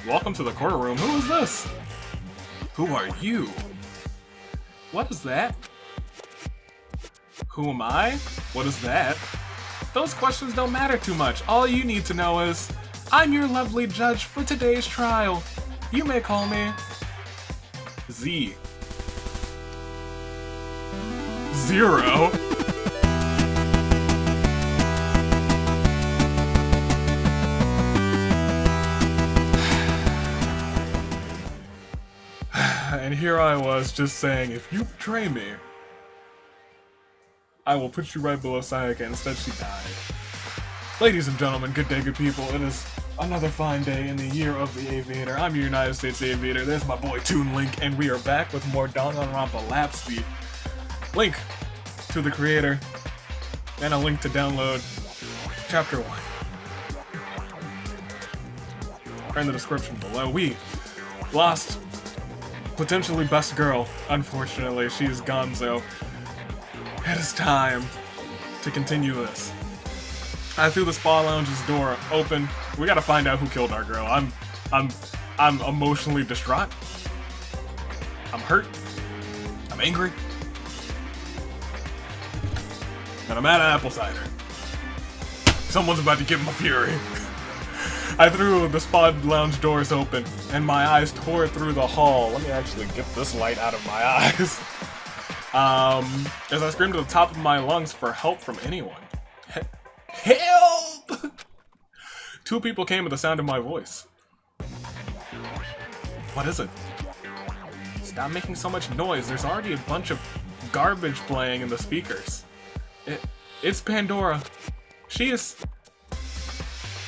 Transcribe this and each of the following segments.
Welcome to the courtroom. Who is this? Who are you? What is that? Who am I? What is that? Those questions don't matter too much. All you need to know is, I'm your lovely judge for today's trial. You may call me Z. Zero. And here I was just saying, if you betray me, I will put you right below Sayaka. Instead, she died. Ladies and gentlemen, good day, good people. It is another fine day in the year of the Aviator. I'm your United States Aviator. There's my boy Toon Link, and we are back with more Danganronpa Lapse, the link to the creator, and a link to download Chapter 1. In the description below. We lost potentially best girl. Unfortunately, she's gone, so it is time to continue this. I threw the spa lounge's door open. We gotta find out who killed our girl. I'm emotionally distraught. I'm hurt. I'm angry. And I'm out of apple cider. Someone's about to give my fury. I threw the spa lounge doors open, and my eyes tore through the hall. Let me actually get this light out of my eyes. As I screamed at the top of my lungs for help from anyone. Help! Two people came at the sound of my voice. What is it? Stop making so much noise. There's already a bunch of garbage playing in the speakers. It's Pandora. She is...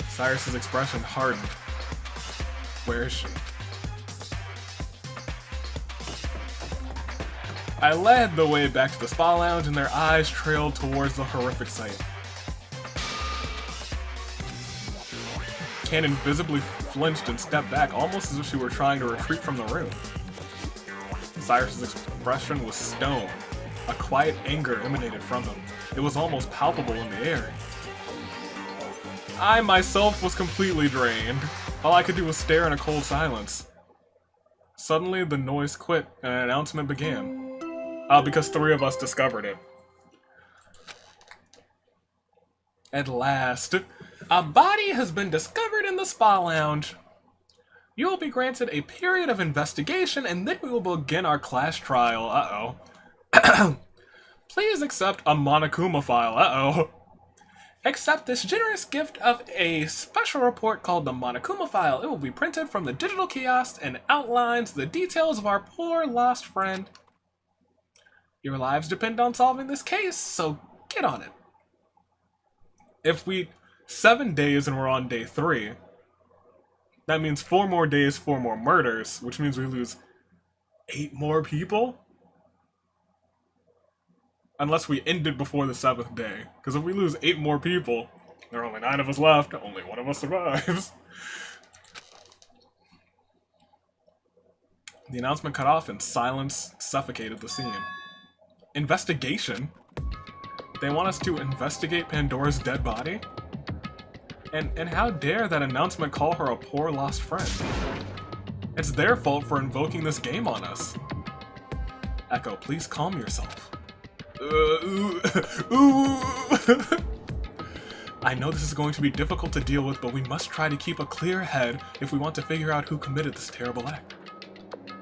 Cyrus's expression hardened. Where is she? I led the way back to the spa lounge, and their eyes trailed towards the horrific sight. Cannon visibly flinched and stepped back, almost as if she were trying to retreat from the room. Cyrus's expression was stone. A quiet anger emanated from him. It was almost palpable in the air. I myself was completely drained. All I could do was stare in a cold silence. Suddenly, the noise quit, and an announcement began. Because three of us discovered it. At last, a body has been discovered in the spa lounge. You will be granted a period of investigation, and then we will begin our class trial. Uh-oh. Please accept a Monokuma file. Uh-oh. Accept this generous gift of a special report called the Monokuma file. It will be printed from the digital kiosk and outlines the details of our poor lost friend. Your lives depend on solving this case, so get on it. If we... 7 days and we're on day 3, that means 4 more days, 4 more murders, which means we lose 8 more people? Unless we end it before the 7th day. Because if we lose 8 more people, there are only 9 of us left, only 1 of us survives. The announcement cut off and silence suffocated the scene. Investigation? They want us to investigate Pandora's dead body? And how dare that announcement call her a poor lost friend? It's their fault for invoking this game on us. Echo, please calm yourself. I know this is going to be difficult to deal with, but we must try to keep a clear head if we want to figure out who committed this terrible act.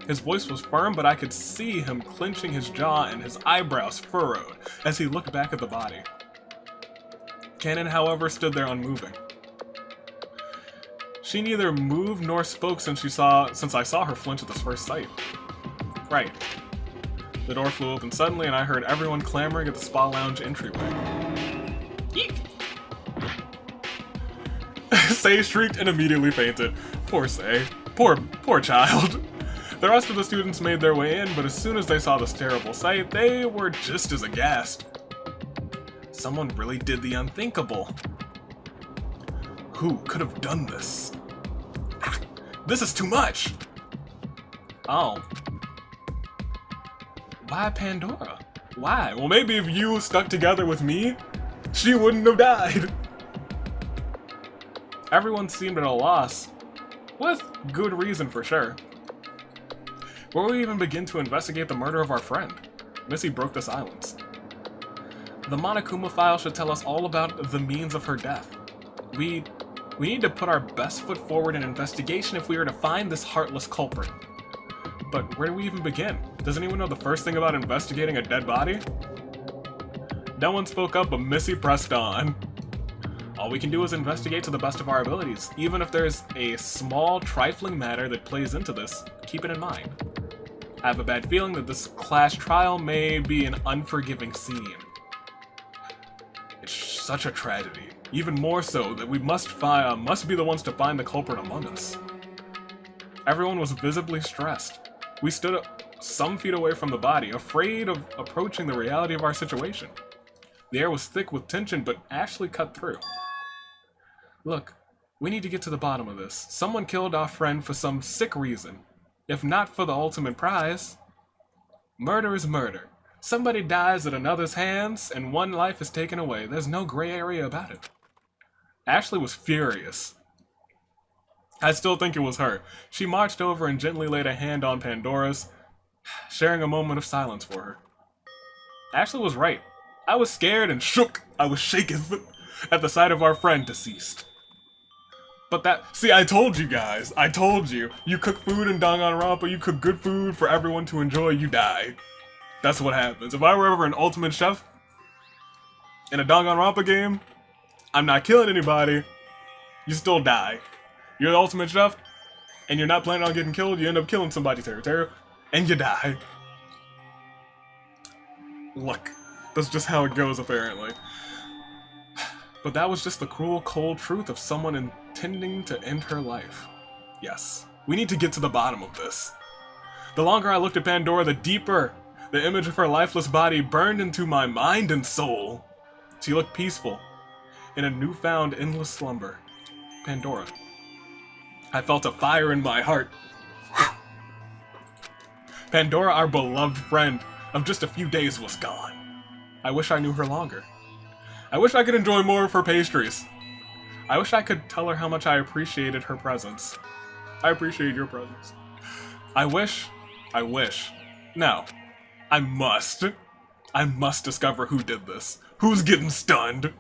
His voice was firm, but I could see him clenching his jaw and his eyebrows furrowed as he looked back at the body. Cannon, however, stood there unmoving. She neither moved nor spoke since I saw her flinch at this first sight. Right. The door flew open suddenly, and I heard everyone clamoring at the spa lounge entryway. Eek! Sei shrieked and immediately fainted. Poor Sei. Poor child. The rest of the students made their way in, but as soon as they saw this terrible sight, they were just as aghast. Someone really did the unthinkable. Who could have done this? This is too much! Oh. Why Pandora? Why? Well, maybe if you stuck together with me, she wouldn't have died. Everyone seemed at a loss. With Good reason for sure. Where will we even begin to investigate the murder of our friend? Missy broke the silence. The Monokuma file should tell us all about the means of her death. We need to put our best foot forward in investigation if we are to find this heartless culprit. But where do we even begin? Does anyone know the first thing about investigating a dead body? No one spoke up, but Missy pressed on. All we can do is investigate to the best of our abilities. Even if there's a small, trifling matter that plays into this, keep it in mind. I have a bad feeling that this class trial may be an unforgiving scene. It's such a tragedy. Even more so that we must be the ones to find the culprit among us. Everyone was visibly stressed. We stood some feet away from the body, afraid of approaching the reality of our situation. The air was thick with tension, but Ashley cut through. Look, we need to get to the bottom of this. Someone killed our friend for some sick reason. If not for the ultimate prize. Murder is murder. Somebody dies at another's hands, and one life is taken away. There's no gray area about it. Ashley was furious. I still think it was her. She marched over and gently laid a hand on Pandora's, sharing a moment of silence for her. Ashley was right. I was scared and shook. I was shaken at the sight of our friend deceased. But see, I told you guys. I told you. You cook food in Danganronpa, you cook good food for everyone to enjoy, you die. That's what happens. If I were ever an ultimate chef in a Danganronpa game, I'm not killing anybody. You still die. You're the ultimate chef, and you're not planning on getting killed, you end up killing somebody, Teru, and you die. Look, that's just how it goes, apparently. But that was just the cruel, cold truth of someone intending to end her life. Yes, we need to get to the bottom of this. The longer I looked at Pandora, the deeper the image of her lifeless body burned into my mind and soul. She looked peaceful, in a newfound endless slumber. Pandora. I felt a fire in my heart. Pandora, our beloved friend of just a few days, was gone. I wish I knew her longer. I wish I could enjoy more of her pastries. I wish I could tell her how much I appreciated her presence. I appreciate your presence. I wish. No. I must discover who did this. Who's getting stunned?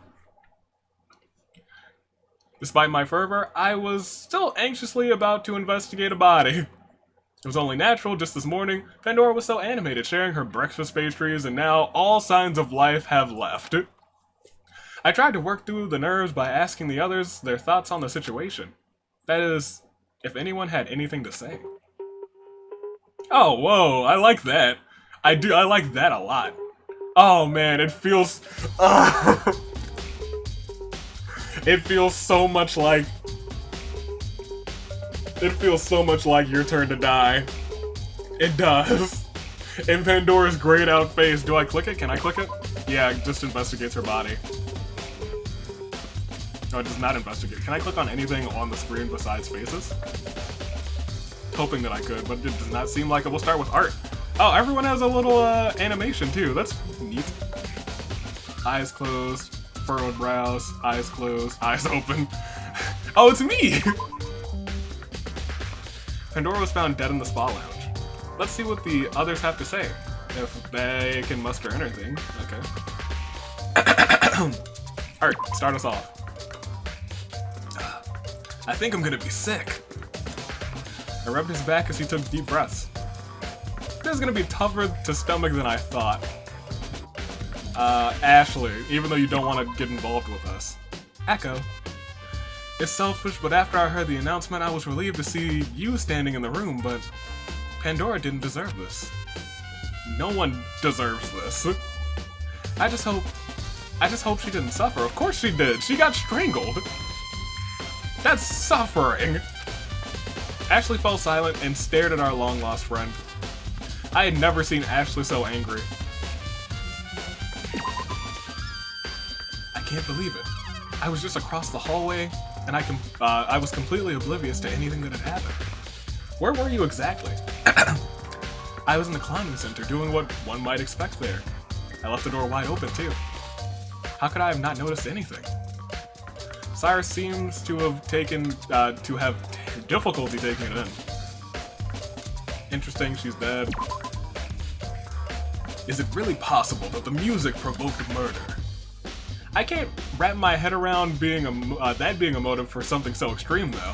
Despite my fervor, I was still anxiously about to investigate a body. It was only natural. Just this morning, Pandora was so animated, sharing her breakfast pastries, and now all signs of life have left. I tried to work through the nerves by asking the others their thoughts on the situation. That is, if anyone had anything to say. Oh, whoa, I like that. I like that a lot. Oh man, it feels... It feels so much like... It feels so much like Your Turn to Die. It does. In Pandora's grayed out face. Do I click it? Can I click it? Yeah, it just investigates her body. No, it does not investigate. Can I click on anything on the screen besides faces? Hoping that I could, but it does not seem like it. Will start with art. Oh, everyone has a little animation too. That's neat. Eyes closed, furrowed brows, eyes closed, eyes open. Oh, it's me! Pandora was found dead in the spa lounge. Let's see what the others have to say. If they can muster anything. Okay. Art, start us off. I think I'm gonna be sick. I rubbed his back as he took deep breaths. This is gonna be tougher to stomach than I thought. Ashley, even though you don't want to get involved with us. Echo. It's selfish, but after I heard the announcement, I was relieved to see you standing in the room, but Pandora didn't deserve this. No one deserves this. I just hope she didn't suffer. Of course she did. She got strangled. That's suffering. Ashley fell silent and stared at our long-lost friend. I had never seen Ashley so angry. I can't believe it. I was just across the hallway, and I was completely oblivious to anything that had happened. Where were you exactly? I was in the climbing center doing what one might expect there. I left the door wide open too. How could I have not noticed anything? Cyrus seems to have difficulty taking it in. Interesting, she's dead. Is it really possible that the music provoked murder? I can't wrap my head around that being a motive for something so extreme, though.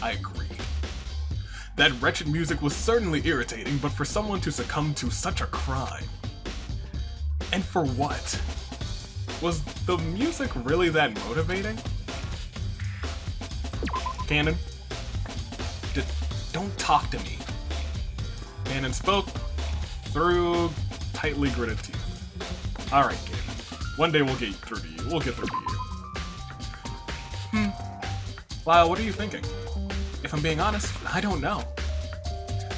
I agree. That wretched music was certainly irritating, but for someone to succumb to such a crime... And for what? Was the music really that motivating? Cannon? Don't talk to me. Cannon spoke through tightly gritted teeth. Alright, Cannon. One day we'll get through to you. We'll get through to you. Lyle, what are you thinking? If I'm being honest, I don't know.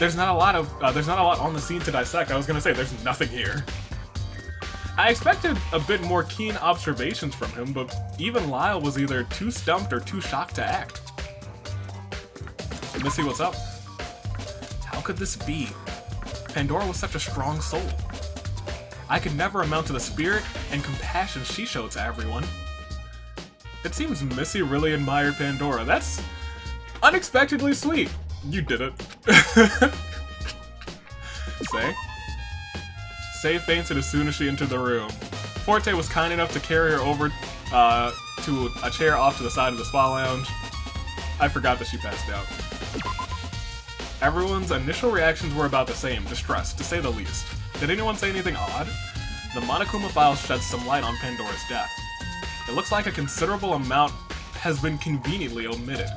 There's not a lot on the scene to dissect. I was gonna say, there's nothing here. I expected a bit more keen observations from him, but even Lyle was either too stumped or too shocked to act. Missy, what's up? How could this be? Pandora was such a strong soul. I could never amount to the spirit and compassion she showed to everyone. It seems Missy really admired Pandora. That's unexpectedly sweet. You did it. Say fainted as soon as she entered the room. Forte was kind enough to carry her over to a chair off to the side of the spa lounge. I forgot that she passed out. Everyone's initial reactions were about the same, distressed, to say the least. Did anyone say anything odd? The Monokuma file sheds some light on Pandora's death. It looks like a considerable amount has been conveniently omitted.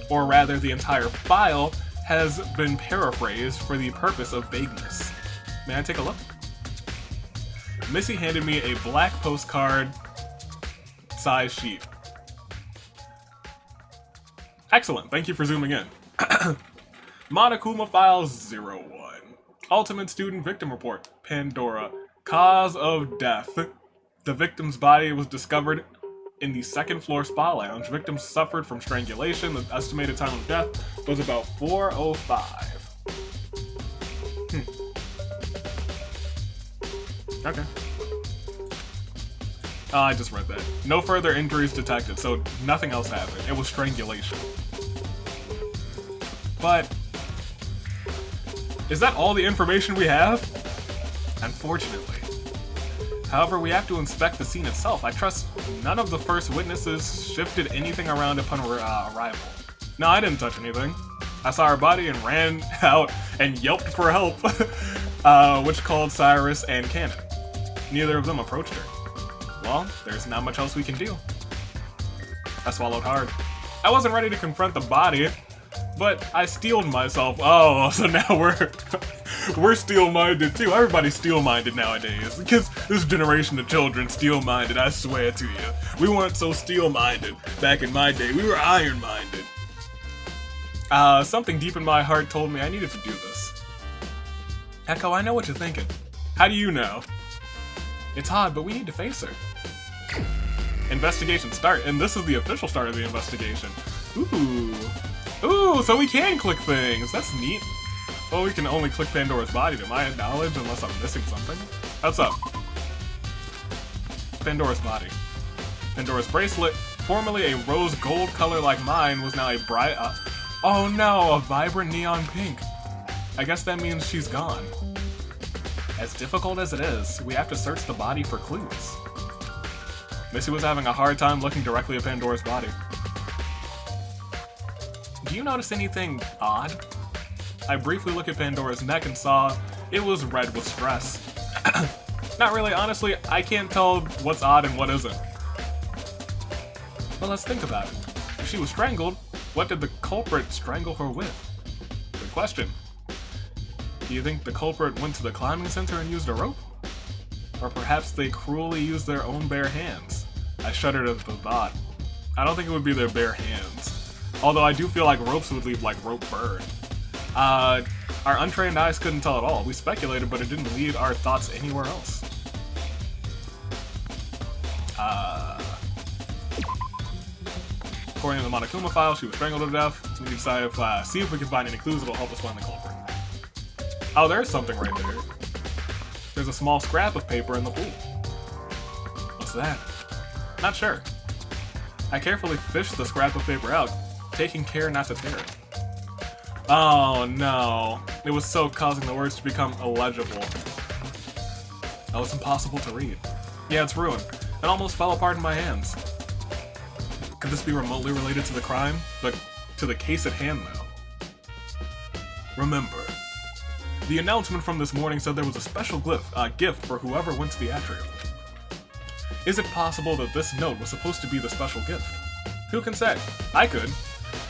Or rather, the entire file has been paraphrased for the purpose of vagueness. May I take a look? Missy handed me a black postcard size sheet. Excellent, thank you for zooming in. Monokuma File 01. Ultimate Student Victim Report. Pandora. Cause of death. The victim's body was discovered in the second floor spa lounge. Victim suffered from strangulation. The estimated time of death was about 4:05. Okay. I just read that. No further injuries detected, so nothing else happened. It was strangulation. But is that all the information we have? Unfortunately. However, we have to inspect the scene itself. I trust none of the first witnesses shifted anything around upon arrival. No, I didn't touch anything. I saw her body and ran out and yelped for help, which called Cyrus and Cannon. Neither of them approached her. Well, there's not much else we can do. I swallowed hard. I wasn't ready to confront the body, but I steeled myself. Oh, so now we're steel-minded too. Everybody's steel-minded nowadays, because this generation of children steel-minded, I swear to you. We weren't so steel-minded back in my day. We were iron-minded. Something deep in my heart told me I needed to do this. Echo, I know what you're thinking. How do you know? It's odd, but we need to face her. Investigation start, and this is the official start of the investigation. Ooh, so we can click things. That's neat. Well, we can only click Pandora's body, to my knowledge, unless I'm missing something. What's up? Pandora's body. Pandora's bracelet, formerly a rose gold color like mine, was now a bright, oh no, a vibrant neon pink. I guess that means she's gone. As difficult as it is, we have to search the body for clues. Missy was having a hard time looking directly at Pandora's body. Do you notice anything odd? I briefly looked at Pandora's neck and saw it was red with stress. Not really, honestly, I can't tell what's odd and what isn't. But let's think about it. If she was strangled, what did the culprit strangle her with? Good question. Do you think the culprit went to the climbing center and used a rope? Or perhaps they cruelly used their own bare hands? I shuddered at the thought. I don't think it would be their bare hands. Although I do feel like ropes would leave like rope burn. Our untrained eyes couldn't tell at all. We speculated, but it didn't lead our thoughts anywhere else. According to the Monokuma file, she was strangled to death, so we decided to see if we can find any clues that will help us find the culprit. Oh, there's something right there. There's a small scrap of paper in the pool. What's that? Not sure. I carefully fished the scrap of paper out. taking care not to tear it. Oh no. It was so causing the words to become illegible. Oh, it's impossible to read. Yeah, it's ruined. It almost fell apart in my hands. Could this be remotely related to the crime? But to the case at hand, though. Remember, the announcement from this morning said there was a special gift for whoever went to the atrium. Is it possible that this note was supposed to be the special gift? Who can say? I could.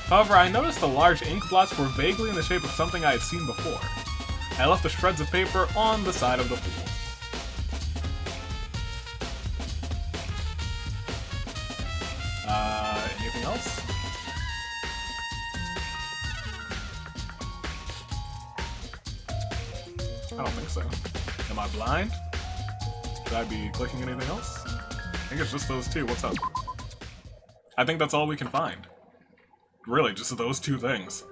However, I noticed the large ink blots were vaguely in the shape of something I had seen before. I left the shreds of paper on the side of the pool. Anything else? I don't think so. Am I blind? Should I be clicking anything else? I think it's just those two. What's up? I think that's all we can find. Really, just those two things.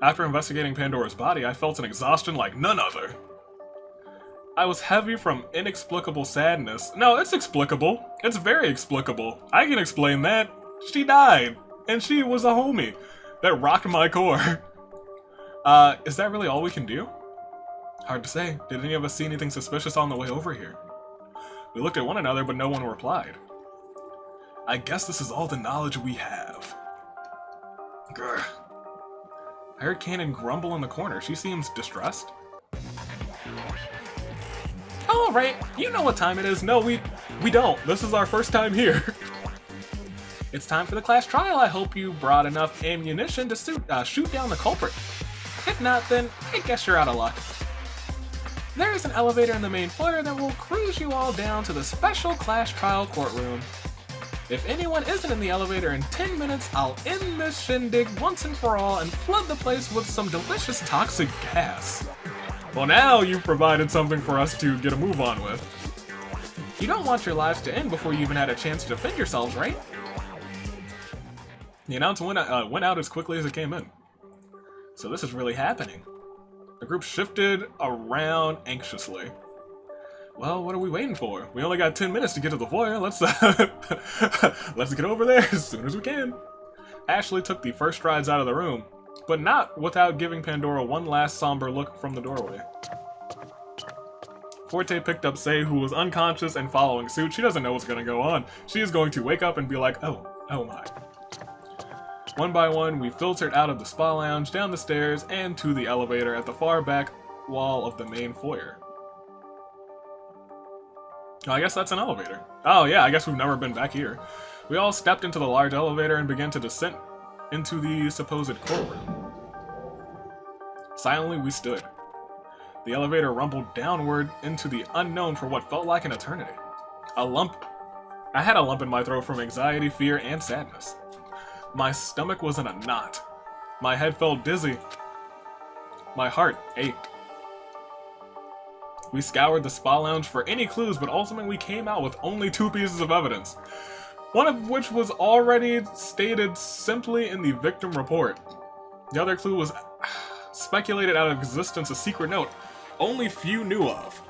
After investigating Pandora's body, I felt an exhaustion like none other. I was heavy from inexplicable sadness. No, it's explicable. It's very explicable. I can explain that. She died, and she was a homie. That rocked my core. Is that really all we can do? Hard to say. Did any of us see anything suspicious on the way over here? We looked at one another, but no one replied. I guess this is all the knowledge we have. Grr. I heard Cannon grumble in the corner. She seems distressed. All right, you know what time it is. No, we don't. This is our first time here. It's time for the class trial. I hope you brought enough ammunition to shoot down the culprit. If not, then I guess you're out of luck. There is an elevator in the main foyer that will cruise you all down to the special class trial courtroom. If anyone isn't in the elevator in 10 minutes, I'll end this shindig once and for all and flood the place with some delicious toxic gas. Well, now you've provided something for us to get a move on with. You don't want your lives to end before you even had a chance to defend yourselves, right? The announcement went out as quickly as it came in. So this is really happening. The group shifted around anxiously. Well, what are we waiting for? We only got 10 minutes to get to the foyer. Let's get over there as soon as we can. Ashley took the first strides out of the room, but not without giving Pandora one last somber look from the doorway. Forte picked up Sei, who was unconscious and following suit. She doesn't know what's going to go on. She is going to wake up and be like, oh my. One by one, we filtered out of the spa lounge, down the stairs, and to the elevator at the far back wall of the main foyer. Oh, I guess that's an elevator. Oh yeah, I guess we've never been back here. We all stepped into the large elevator and began to descend into the supposed courtroom. Silently, we stood. The elevator rumbled downward into the unknown for what felt like an eternity. I had a lump in my throat from anxiety, fear, and sadness. My stomach was in a knot. My head felt dizzy. My heart ached. We scoured the spa lounge for any clues, but ultimately we came out with only 2 pieces of evidence. One of which was already stated simply in the victim report. The other clue was speculated out of existence, a secret note only few knew of.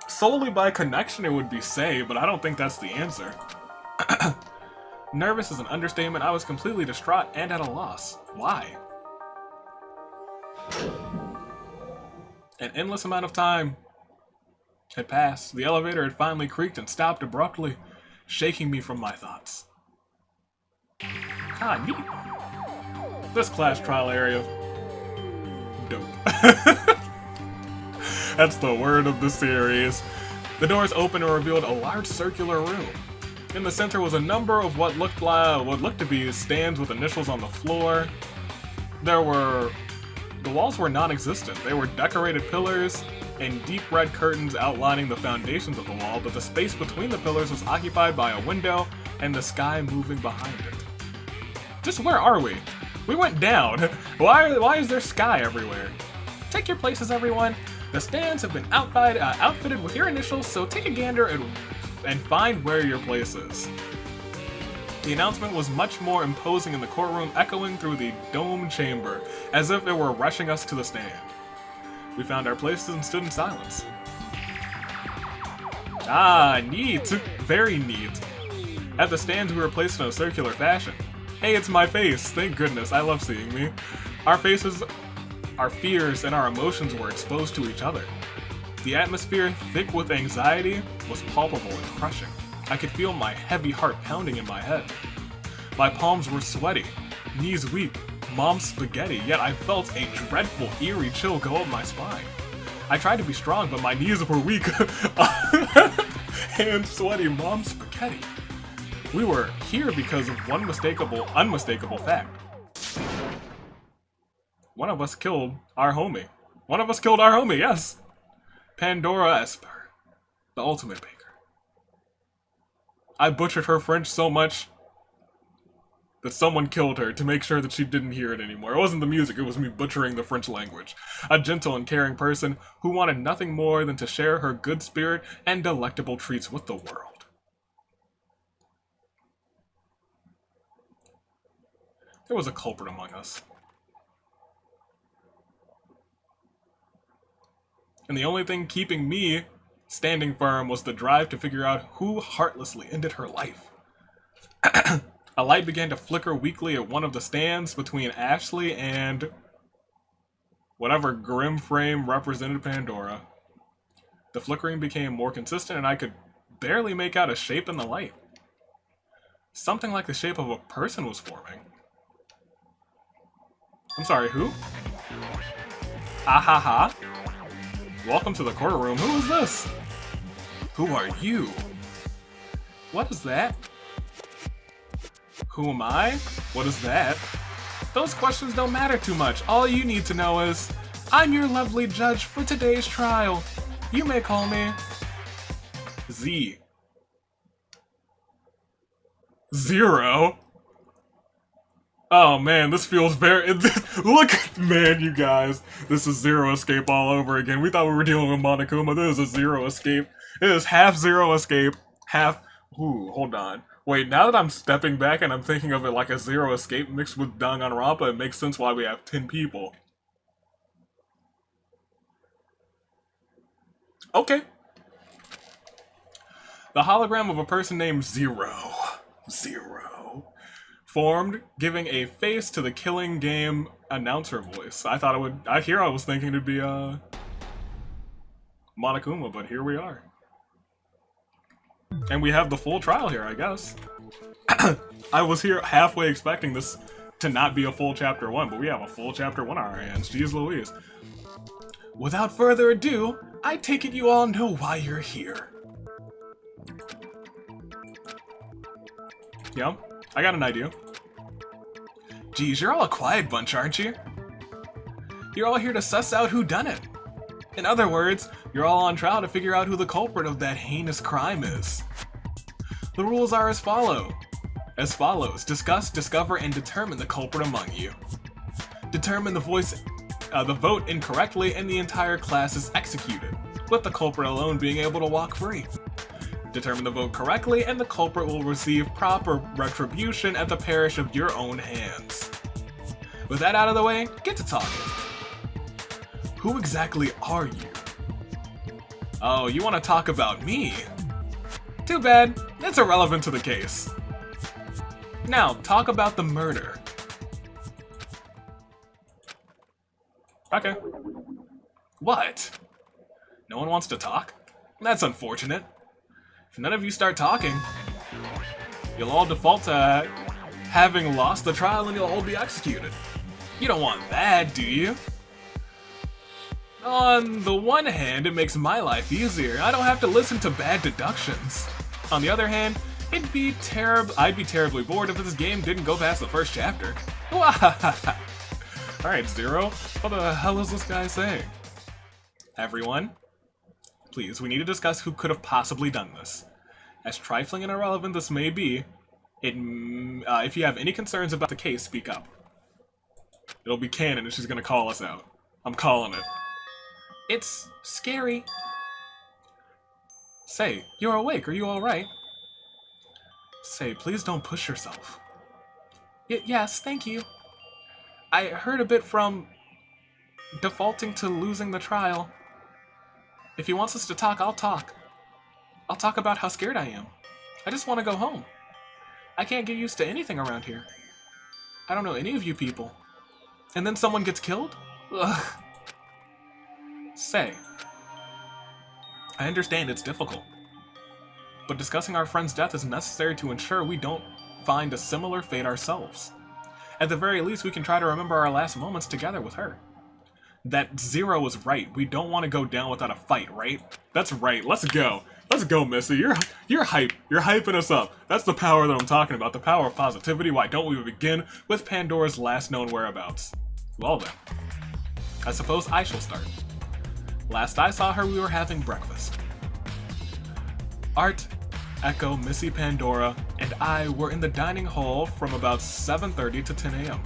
Solely by connection it would be Sei, but I don't think that's the answer. Nervous is an understatement. I was completely distraught and at a loss. Why? An endless amount of time had passed. The elevator had finally creaked and stopped abruptly, shaking me from my thoughts. Ah, neat. This class trial area. Dope. That's the word of the series. The doors opened and revealed a large circular room. In the center was a number of what looked to be stands with initials on the floor. The walls were non-existent. They were decorated pillars and deep red curtains outlining the foundations of the wall, but the space between the pillars was occupied by a window and the sky moving behind it. Just where are we? We went down. Why is there sky everywhere? Take your places, everyone. The stands have been outfitted with your initials, so take a gander and find where your place is. The announcement was much more imposing in the courtroom, echoing through the domed chamber, as if it were rushing us to the stand. We found our places and stood in silence. Ah, neat. Very neat. At the stands, we were placed in a circular fashion. Hey, it's my face. Thank goodness. I love seeing me. Our faces, our fears, and our emotions were exposed to each other. The atmosphere, thick with anxiety, was palpable and crushing. I could feel my heavy heart pounding in my head. My palms were sweaty, knees weak, mom's spaghetti, yet I felt a dreadful, eerie chill go up my spine. I tried to be strong, but my knees were weak. Hands sweaty, mom's spaghetti. We were here because of one unmistakable fact. One of us killed our homie. One of us killed our homie, yes! Pandora Esper, the ultimate baker. I butchered her French so much that someone killed her to make sure that she didn't hear it anymore. It wasn't the music, it was me butchering the French language. A gentle and caring person who wanted nothing more than to share her good spirit and delectable treats with the world. There was a culprit among us. And the only thing keeping me standing firm was the drive to figure out who heartlessly ended her life. A light began to flicker weakly at one of the stands between Ashley and whatever grim frame represented Pandora. The flickering became more consistent and I could barely make out a shape in the light. Something like the shape of a person was forming. I'm sorry, who? Ah ha ha. Welcome to the courtroom. Who is this? Who are you? What is that? Who am I? What is that? Those questions don't matter too much. All you need to know is, I'm your lovely judge for today's trial. You may call me Z. Zero? Oh man, this feels very... Look, man, you guys. This is Zero Escape all over again. We thought we were dealing with Monokuma. This is a Zero Escape. It is half Zero Escape, half... Ooh, hold on. Wait, now that I'm stepping back and I'm thinking of it like a Zero Escape mixed with Danganronpa, it makes sense why we have 10 people. Okay. The hologram of a person named Zero. Formed, giving a face to the Killing Game announcer voice. I thought it would... I was thinking it'd be, Monokuma, but here we are. And we have the full trial here, I guess. I was here halfway expecting this to not be a full Chapter 1, but we have a full Chapter 1 on our hands. Jeez Louise. Without further ado, I take it you all know why you're here. Yeah, I got an idea. Geez, you're all a quiet bunch, aren't you? You're all here to suss out who done it. In other words, you're all on trial to figure out who the culprit of that heinous crime is. The rules are as follows. Discuss, discover, and determine the culprit among you. Determine the vote incorrectly and the entire class is executed, with the culprit alone being able to walk free. Determine the vote correctly and the culprit will receive proper retribution at the parish of your own hands. With that out of the way, get to talking. Who exactly are you? Oh, you want to talk about me? Too bad, it's irrelevant to the case. Now, talk about the murder. Okay. What? No one wants to talk? That's unfortunate. If none of you start talking, you'll all default to having lost the trial and you'll all be executed. You don't want that, do you? On the one hand, it makes my life easier. I don't have to listen to bad deductions. On the other hand, I'd be terribly bored if this game didn't go past the first chapter. Alright, Zero, what the hell is this guy saying? Everyone, please, we need to discuss who could have possibly done this. As trifling and irrelevant this may be, if you have any concerns about the case, speak up. It'll be canon and she's gonna call us out. I'm calling it. It's scary. Say, you're awake, are you alright? Say, please don't push yourself. Yes, thank you. I heard a bit from defaulting to losing the trial. If he wants us to talk, I'll talk. I'll talk about how scared I am. I just want to go home. I can't get used to anything around here. I don't know any of you people. And then someone gets killed? Ugh. Say, I understand it's difficult, but discussing our friend's death is necessary to ensure we don't find a similar fate ourselves. At the very least, we can try to remember our last moments together with her. That Zero is right. We don't want to go down without a fight, right? That's right. Let's go. Let's go, Missy. You're hype. You're hyping us up. That's the power that I'm talking about. The power of positivity. Why don't we begin with Pandora's last known whereabouts? Well then, I suppose I shall start. Last I saw her, we were having breakfast. Art, Echo, Missy, Pandora, and I were in the dining hall from about 7:30 to 10 a.m.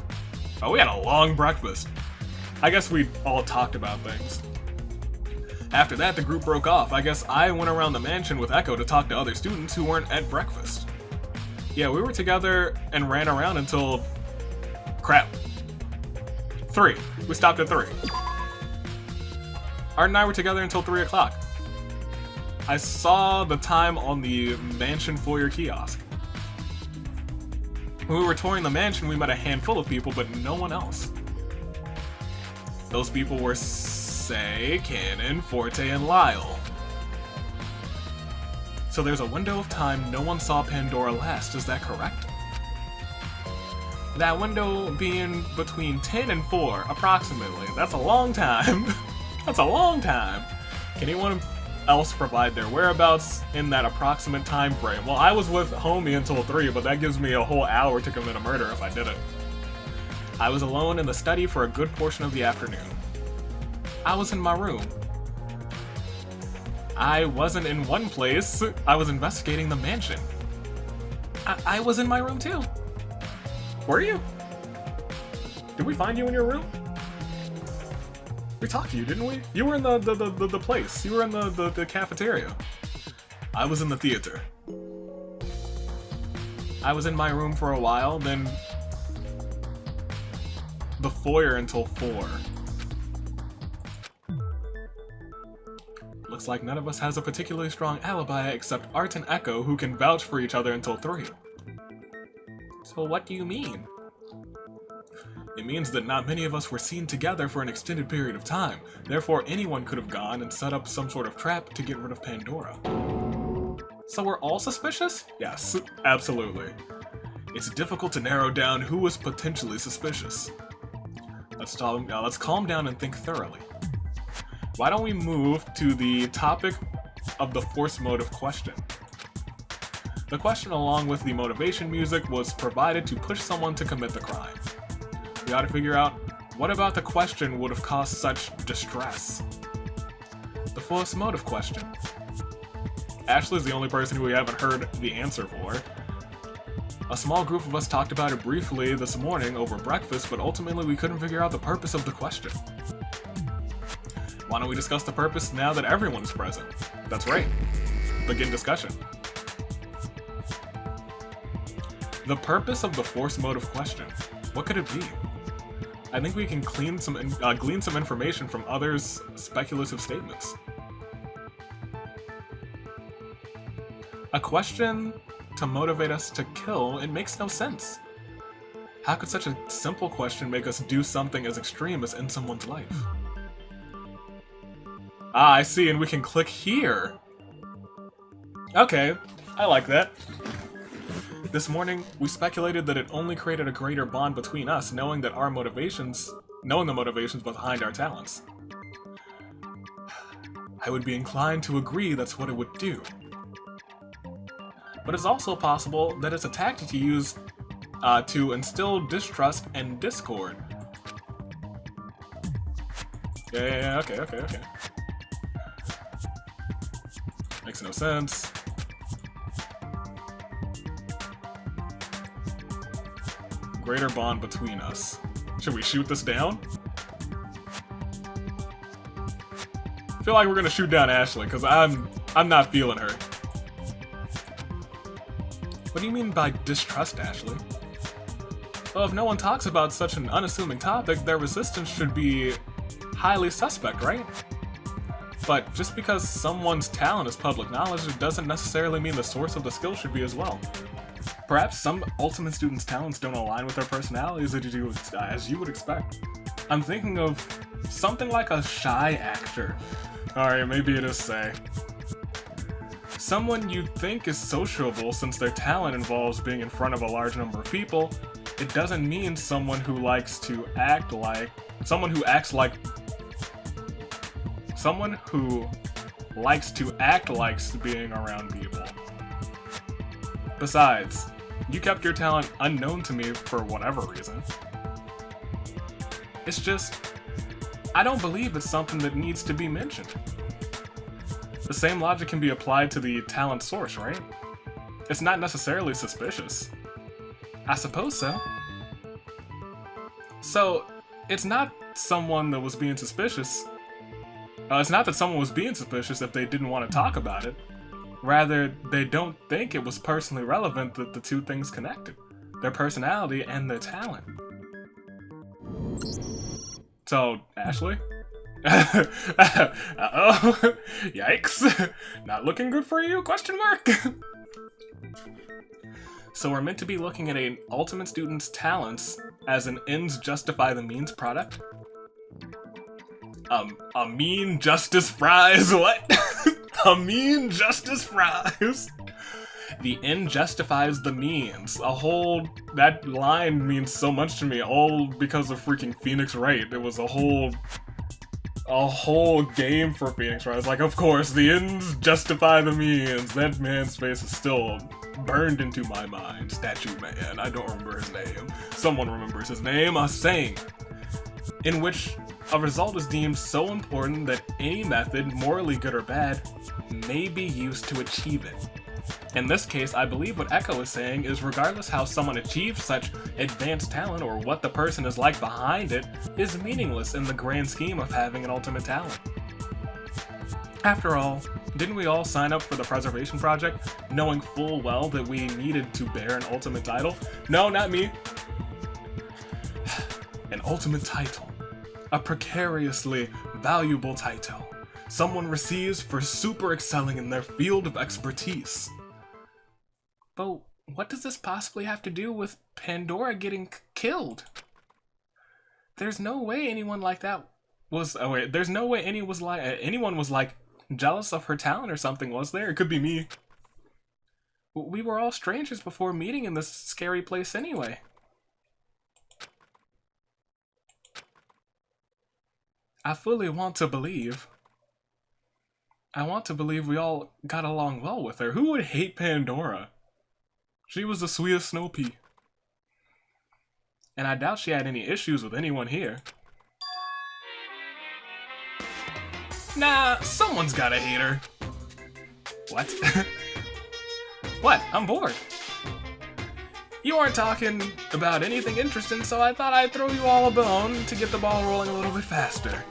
Oh, we had a long breakfast. I guess we all talked about things. After that, the group broke off. I guess I went around the mansion with Echo to talk to other students who weren't at breakfast. Yeah, we were together and ran around until... crap. 3. We stopped at 3. Art and I were together until 3 o'clock. I saw the time on the mansion foyer kiosk. When we were touring the mansion, we met a handful of people, but no one else. Those people were Say, Cannon, Forte, and Lyle. So there's a window of time no one saw Pandora last, is that correct? That window being between 10 and 4, approximately. That's a long time. That's a long time. Can anyone else provide their whereabouts in that approximate time frame? Well, I was with Homie until 3, but that gives me a whole hour to commit a murder if I did it. I was alone in the study for a good portion of the afternoon. I was in my room. I wasn't in one place. I was investigating the mansion. I was in my room too. Were you? Did we find you in your room? We talked to you, didn't we? You were in the place. You were in the cafeteria. I was in the theater. I was in my room for a while, then the foyer until 4. Looks like none of us has a particularly strong alibi except Art and Echo, who can vouch for each other until 3. So what do you mean? It means that not many of us were seen together for an extended period of time. Therefore, anyone could have gone and set up some sort of trap to get rid of Pandora. So we're all suspicious? Yes, absolutely. It's difficult to narrow down who was potentially suspicious. Let's calm down and think thoroughly. Why don't we move to the topic of the force motive question? The question, along with the motivation music, was provided to push someone to commit the crime. We ought to figure out what about the question would have caused such distress. The force motive question. Ashley's the only person who we haven't heard the answer for. A small group of us talked about it briefly this morning over breakfast, but ultimately we couldn't figure out the purpose of the question. Why don't we discuss the purpose now that everyone's present? That's right. Begin discussion. The purpose of the force motive question. What could it be? I think we can glean some information from others' speculative statements. A question to motivate us to kill, it makes no sense. How could such a simple question make us do something as extreme as end someone's life? Ah, I see, and we can click here. Okay, I like that. This morning, we speculated that it only created a greater bond between us, knowing the motivations behind our talents. I would be inclined to agree that's what it would do. But it's also possible that it's a tactic to use to instill distrust and discord. Yeah, okay. Makes no sense. Greater bond between us. Should we shoot this down? I feel like we're gonna shoot down Ashley, because I'm not feeling her. What do you mean by distrust, Ashley? Well, if no one talks about such an unassuming topic, their resistance should be highly suspect, right? But just because someone's talent is public knowledge, it doesn't necessarily mean the source of the skill should be as well. Perhaps some Ultimate students' talents don't align with their personalities as you would expect. I'm thinking of something like a shy actor. Alright, maybe it is say. Someone you think is sociable since their talent involves being in front of a large number of people. It doesn't mean someone who likes to act like... Someone who likes to act like being around people. Besides, you kept your talent unknown to me for whatever reason. It's just, I don't believe it's something that needs to be mentioned. The same logic can be applied to the talent source, right? It's not necessarily suspicious. I suppose so. So, it's not someone that was being suspicious. It's not that someone was being suspicious if they didn't want to talk about it. Rather, they don't think it was personally relevant that the two things connected. Their personality and their talent. So, Ashley? Uh-oh. Yikes. Not looking good for you? Question mark? So we're meant to be looking at an Ultimate student's talents as an ends justify the means product? A mean justice fries, what? A mean justice fries? The end justifies the means. That line means so much to me, all because of freaking Phoenix Wright. It was a whole game for Phoenix Wright. It's like, of course, the ends justify the means. That man's face is still burned into my mind. Statue Man, I don't remember his name. Someone remembers his name. A saying in which a result is deemed so important that any method, morally good or bad, may be used to achieve it. In this case, I believe what Echo is saying is regardless how someone achieves such advanced talent or what the person is like behind it, is meaningless in the grand scheme of having an ultimate talent. After all, didn't we all sign up for the Preservation Project, knowing full well that we needed to bear an ultimate title? No, not me. An ultimate title. A precariously valuable title. Someone receives for super excelling in their field of expertise. But what does this possibly have to do with Pandora getting killed? There's no way anyone like that was... Oh wait, there's no way anyone was like jealous of her talent or something, was there? It could be me. We were all strangers before meeting in this scary place anyway. I fully want to believe. I want to believe we all got along well with her. Who would hate Pandora? She was the sweetest Snow Pea. And I doubt she had any issues with anyone here. Nah, someone's gotta hate her. What? What? I'm bored. You aren't talking about anything interesting, so I thought I'd throw you all a bone to get the ball rolling a little bit faster.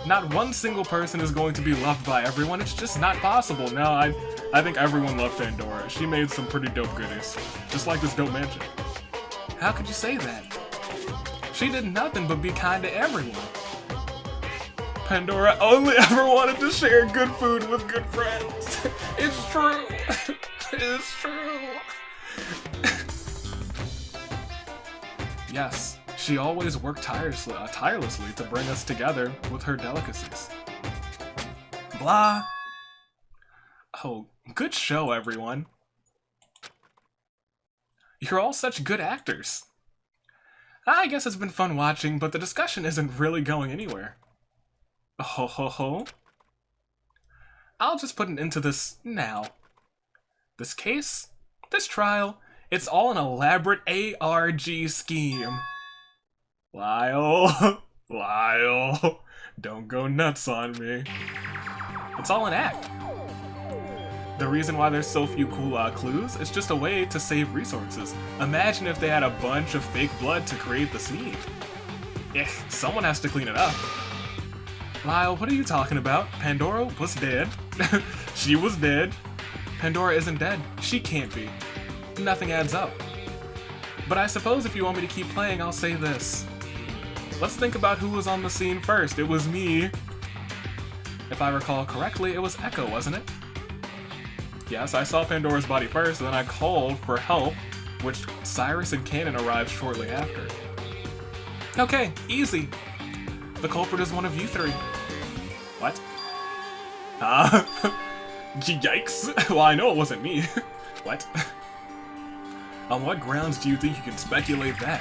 Not one single person is going to be loved by everyone, it's just not possible. No, I think everyone loved Pandora. She made some pretty dope goodies. Just like this dope mansion. How could you say that? She did nothing but be kind to everyone. Pandora only ever wanted to share good food with good friends. It's true. It's true. Yes, she always worked tirelessly to bring us together with her delicacies. Blah. Oh, good show, everyone. You're all such good actors. I guess it's been fun watching, but the discussion isn't really going anywhere. Ho ho ho. I'll just put an end to this now. This case, this trial, it's all an elaborate ARG scheme. Lyle, Lyle, don't go nuts on me. It's all an act. The reason why there's so few cool clues is just a way to save resources. Imagine if they had a bunch of fake blood to create the scene. Someone has to clean it up. Lyle, what are you talking about? Pandora was dead. She was dead. Pandora isn't dead. She can't be. Nothing adds up. But I suppose if you want me to keep playing, I'll say this. Let's think about who was on the scene first. It was me. If I recall correctly, it was Echo, wasn't it? Yes, I saw Pandora's body first, and then I called for help, which Cyrus and Kanan arrived shortly after. Okay, easy. The culprit is one of you three. What? Yikes. Well, I know it wasn't me. What? On what grounds do you think you can speculate that?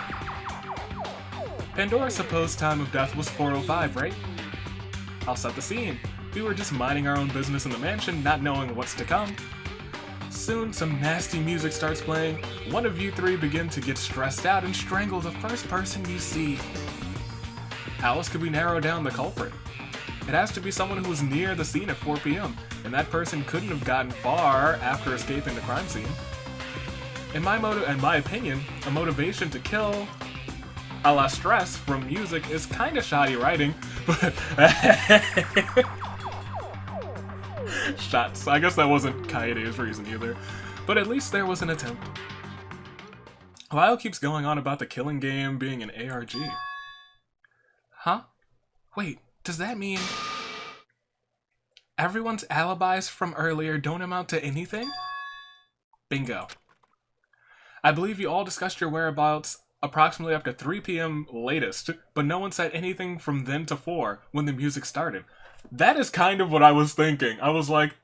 Pandora's supposed time of death was 4:05, right? I'll set the scene. We were just minding our own business in the mansion, not knowing what's to come. Soon, some nasty music starts playing. One of you three begin to get stressed out and strangle the first person you see. How else could we narrow down the culprit? It has to be someone who was near the scene at 4 p.m., and that person couldn't have gotten far after escaping the crime scene. In my opinion, a motivation to kill a la stress from music is kinda shoddy writing, but shots. I guess that wasn't Kaede's reason either, but at least there was an attempt. Lyle keeps going on about the killing game being an ARG. Huh? Wait, does that mean everyone's alibis from earlier don't amount to anything? Bingo. I believe you all discussed your whereabouts approximately after 3 p.m. latest, but no one said anything from then to 4 when the music started. That is kind of what I was thinking. I was like,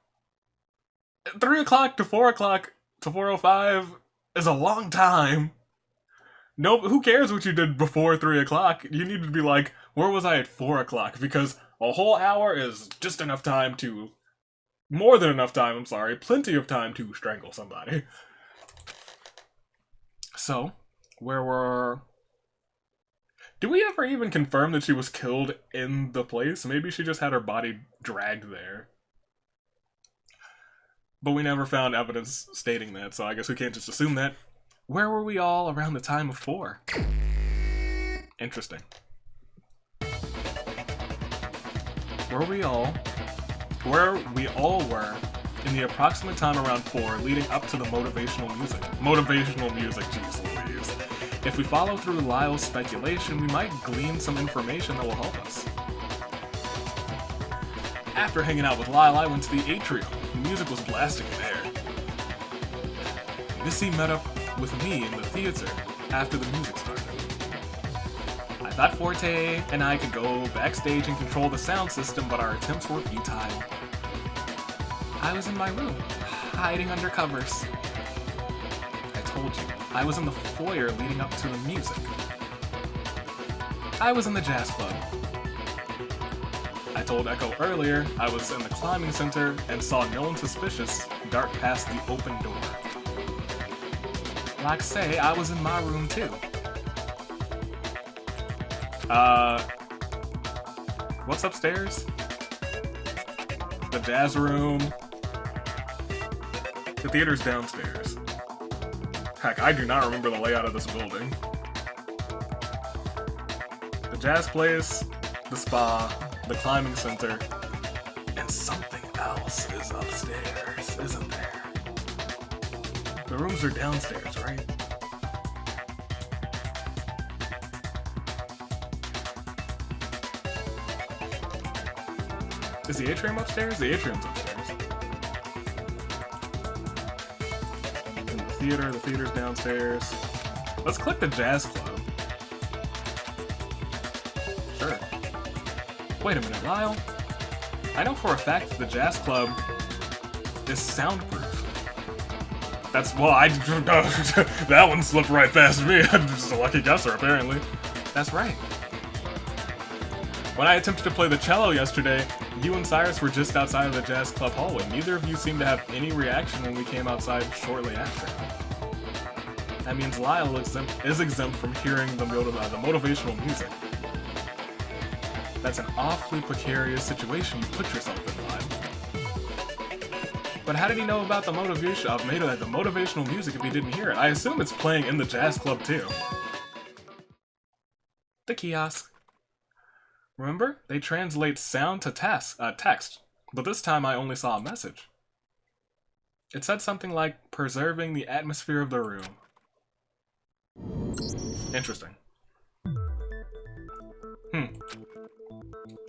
3 o'clock to 4 o'clock to 4:05 is a long time. Nope, who cares what you did before 3 o'clock? You need to be like, where was I at 4 o'clock? Because a whole hour is just enough time to... more than enough time, I'm sorry. Plenty of time to strangle somebody. So, where were... do we ever even confirm that she was killed in the place? Maybe she just had her body dragged there. But we never found evidence stating that, so I guess we can't just assume that. Where were we all around the time of 4? Interesting. Where we all were in the approximate time around 4 leading up to the motivational music. Motivational music, jeez Louise. If we follow through Lyle's speculation, we might glean some information that will help us. After hanging out with Lyle, I went to the atrium. The music was blasting in there. Missy met up with me in the theater after the music started. I thought Forte and I could go backstage and control the sound system, but our attempts were futile. I was in my room, hiding under covers. I told you, I was in the foyer leading up to the music. I was in the jazz club. I told Echo earlier I was in the climbing center and saw no one suspicious dart past the open door. Like say, I was in my room too. What's upstairs? The jazz room. The theater's downstairs. Heck, I do not remember the layout of this building. The jazz place, the spa, the climbing center, and something else is upstairs, isn't there? The rooms are downstairs, right? Is the atrium upstairs? The atrium's upstairs. And the theater's downstairs. Let's click the jazz club. Sure. Wait a minute, Lyle. I know for a fact that the jazz club is soundproof. That's, well, that one slipped right past me. I'm just a lucky guesser, apparently. That's right. When I attempted to play the cello yesterday, you and Cyrus were just outside of the jazz club hallway. Neither of you seemed to have any reaction when we came outside shortly after. That means Lyle is exempt from hearing the motivational music. That's an awfully precarious situation you put yourself in, Lyle. But how did he know about the motivational music if he didn't hear it? I assume it's playing in the jazz club too. The kiosk. Remember? They translate sound to text, but this time I only saw a message. It said something like, preserving the atmosphere of the room. Interesting.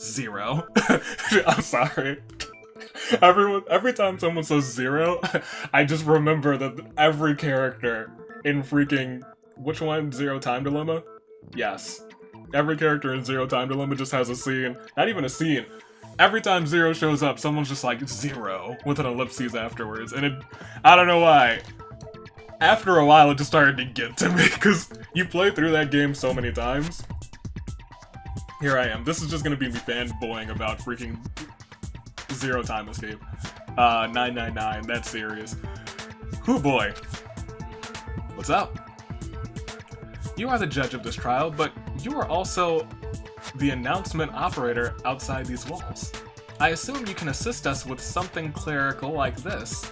Zero. I'm sorry. Every time someone says zero, I just remember that every character in freaking, which one? Zero Time Dilemma? Yes. Every character in Zero Time Dilemma just has a scene. Not even a scene. Every time Zero shows up, someone's just like, zero, with an ellipses afterwards. And it, I don't know why. After a while, it just started to get to me, because you play through that game so many times. Here I am. This is just gonna be me fanboying about freaking Zero Time Escape. 999, that's serious. Hoo boy. What's up? You are the judge of this trial, but you are also the announcement operator outside these walls. I assume you can assist us with something clerical like this.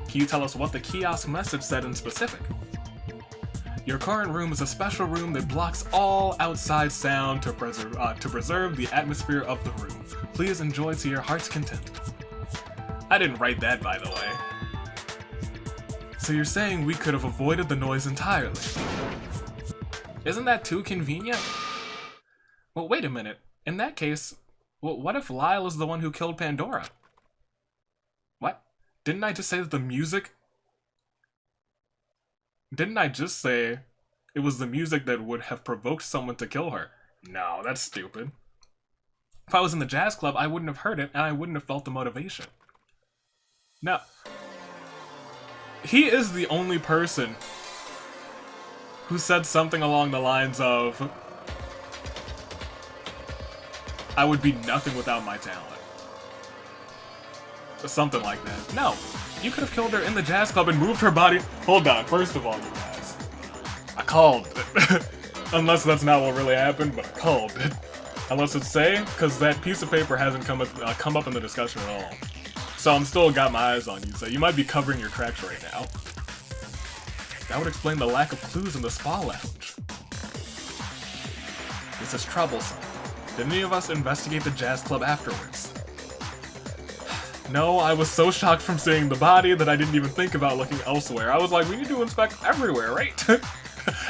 Can you tell us what the kiosk message said in specific? Your current room is a special room that blocks all outside sound to preserve the atmosphere of the room. Please enjoy to your heart's content. I didn't write that, by the way. So you're saying we could have avoided the noise entirely? Isn't that too convenient? Well, wait a minute. In that case, well, what if Lyle is the one who killed Pandora? What? Didn't I just say that the music... Didn't I just say it was the music that would have provoked someone to kill her? No, that's stupid. If I was in the jazz club, I wouldn't have heard it, and I wouldn't have felt the motivation. No. He is the only person who said something along the lines of, I would be nothing without my talent. Or something like that. No. You could have killed her in the jazz club and moved her body. Hold on, first of all, you guys. I called it. Unless that's not what really happened, but I called it. Unless it's say, because that piece of paper hasn't come up in the discussion at all. So I'm still got my eyes on you, so you might be covering your tracks right now. That would explain the lack of clues in the spa lounge. This is troublesome. Did any of us investigate the jazz club afterwards? No, I was so shocked from seeing the body that I didn't even think about looking elsewhere. I was like, we need to inspect everywhere, right?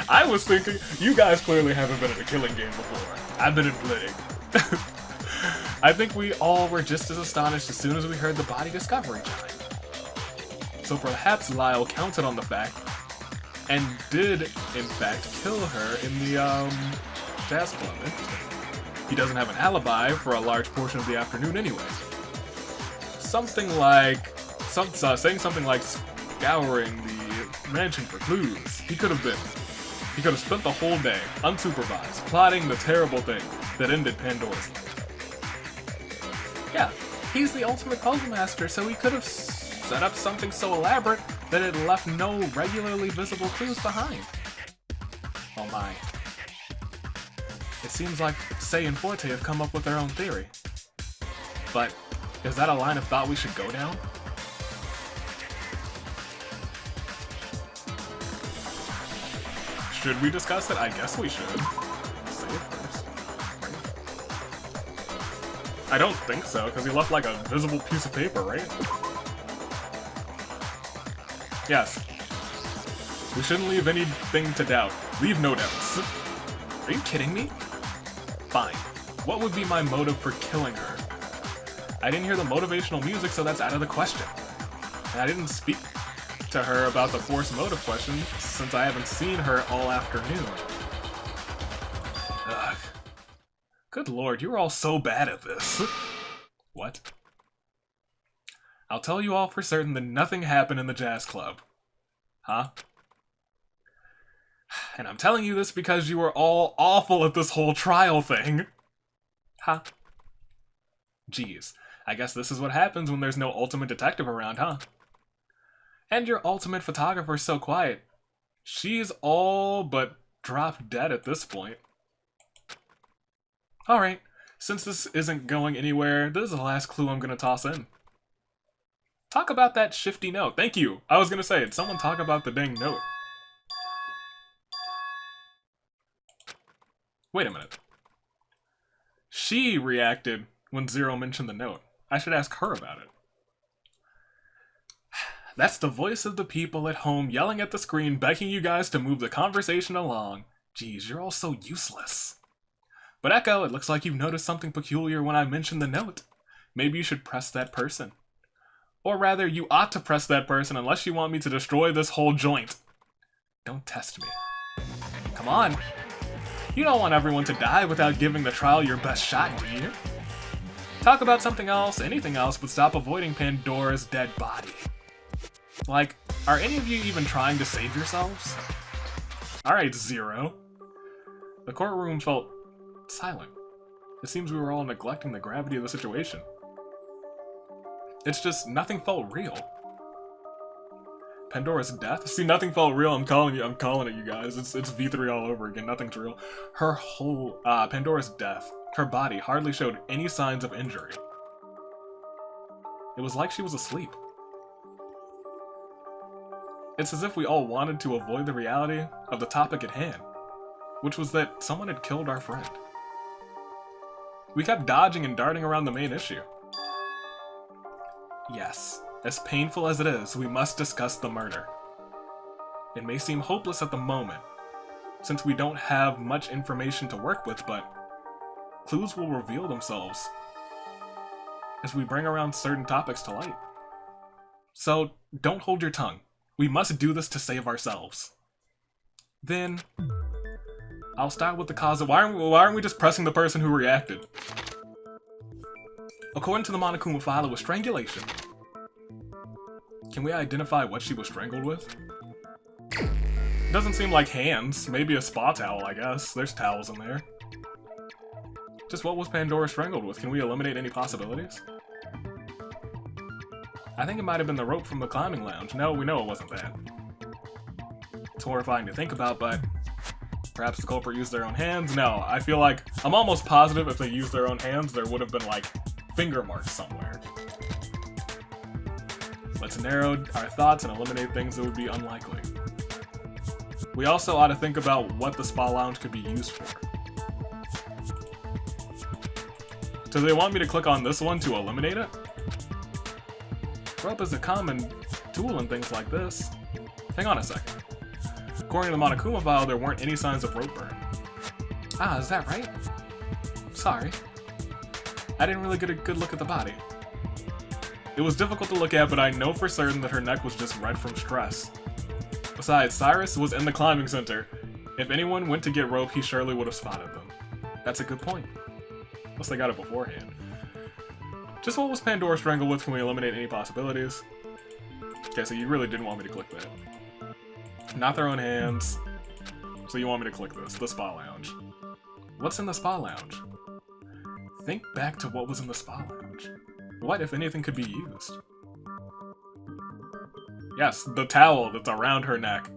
I was thinking, you guys clearly haven't been in a killing game before. I've been in Blitting. I think we all were just as astonished as soon as we heard the body discovery chime. So perhaps Lyle counted on the fact, and did, in fact, kill her in the, jazz club. Interesting. He doesn't have an alibi for a large portion of the afternoon anyway. Something like, saying something like scouring the mansion for clues. He could have spent the whole day, unsupervised, plotting the terrible thing that ended Pandora's life. Yeah, he's the ultimate puzzle master, so he could have set up something so elaborate that it left no regularly visible clues behind. Oh my. It seems like Sei and Forte have come up with their own theory. But is that a line of thought we should go down? Should we discuss it? I guess we should. Say it first. I don't think so, because he left like a visible piece of paper, right? Yes. We shouldn't leave anything to doubt. Leave no doubts. Are you kidding me? Fine. What would be my motive for killing her? I didn't hear the motivational music, so that's out of the question. And I didn't speak to her about the forced motive question, since I haven't seen her all afternoon. Ugh. Good lord, you're all so bad at this. What? I'll tell you all for certain that nothing happened in the jazz club. Huh? And I'm telling you this because you were all awful at this whole trial thing. Huh? Jeez. I guess this is what happens when there's no ultimate detective around, huh? And your ultimate photographer's so quiet. She's all but dropped dead at this point. Alright, since this isn't going anywhere, this is the last clue I'm gonna toss in. Talk about that shifty note. Thank you! I was gonna say, did someone talk about the dang note? Wait a minute. She reacted when Zero mentioned the note. I should ask her about it. That's the voice of the people at home yelling at the screen, begging you guys to move the conversation along. Geez, you're all so useless. But Echo, it looks like you've noticed something peculiar when I mentioned the note. Maybe you should press that person. Or rather, you ought to press that person unless you want me to destroy this whole joint. Don't test me. Come on. You don't want everyone to die without giving the trial your best shot, do you? Talk about something else, anything else, but stop avoiding Pandora's dead body. Like, are any of you even trying to save yourselves? Alright, Zero. The courtroom felt silent. It seems we were all neglecting the gravity of the situation. It's just, nothing felt real. Pandora's death? See, nothing felt real. I'm calling it, you guys. It's V3 all over again. Nothing's real. Her whole, Pandora's death, her body hardly showed any signs of injury. It was like she was asleep. It's as if we all wanted to avoid the reality of the topic at hand, which was that someone had killed our friend. We kept dodging and darting around the main issue. Yes, as painful as it is, we must discuss the murder. It may seem hopeless at the moment, since we don't have much information to work with, but clues will reveal themselves as we bring around certain topics to light. So, don't hold your tongue. We must do this to save ourselves. Then, I'll start with the cause of why aren't we just pressing the person who reacted? According to the Monokuma file, it was strangulation. Can we identify what she was strangled with? Doesn't seem like hands. Maybe a spa towel, I guess. There's towels in there. Just what was Pandora strangled with? Can we eliminate any possibilities? I think it might have been the rope from the climbing lounge. No, we know it wasn't that. It's horrifying to think about, but perhaps the culprit used their own hands? No, I feel like, I'm almost positive if they used their own hands, there would have been, like, finger marks somewhere. Let's narrow our thoughts and eliminate things that would be unlikely. We also ought to think about what the spa lounge could be used for. Do they want me to click on this one to eliminate it? Rope is a common tool in things like this. Hang on a second. According to the Monokuma file, there weren't any signs of rope burn. Ah, is that right? Sorry. I didn't really get a good look at the body. It was difficult to look at, but I know for certain that her neck was just red from stress. Besides, Cyrus was in the climbing center. If anyone went to get rope, he surely would have spotted them. That's a good point. Unless they got it beforehand. Just what was Pandora strangled with? Can we eliminate any possibilities? Okay, so you really didn't want me to click that. Not their own hands. So you want me to click this, the spa lounge. What's in the spa lounge? Think back to what was in the spa lounge. What, if anything, could be used? Yes, the towel that's around her neck.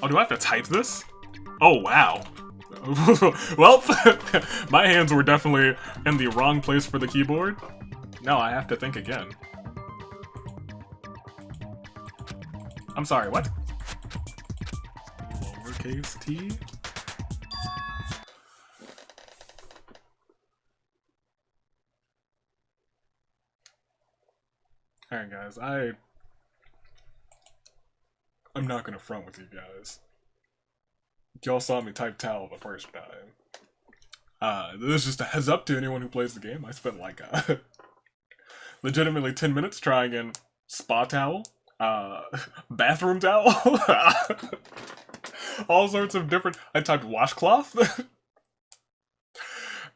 Oh, do I have to type this? Oh, wow. Well, my hands were definitely in the wrong place for the keyboard. No, I have to think again. I'm sorry, what? Lowercase t? Alright guys, I'm not gonna front with you guys. Y'all saw me type towel the first time. This is just a heads up to anyone who plays the game. I spent like legitimately 10 minutes trying in spa towel, bathroom towel, all sorts of different. I typed washcloth,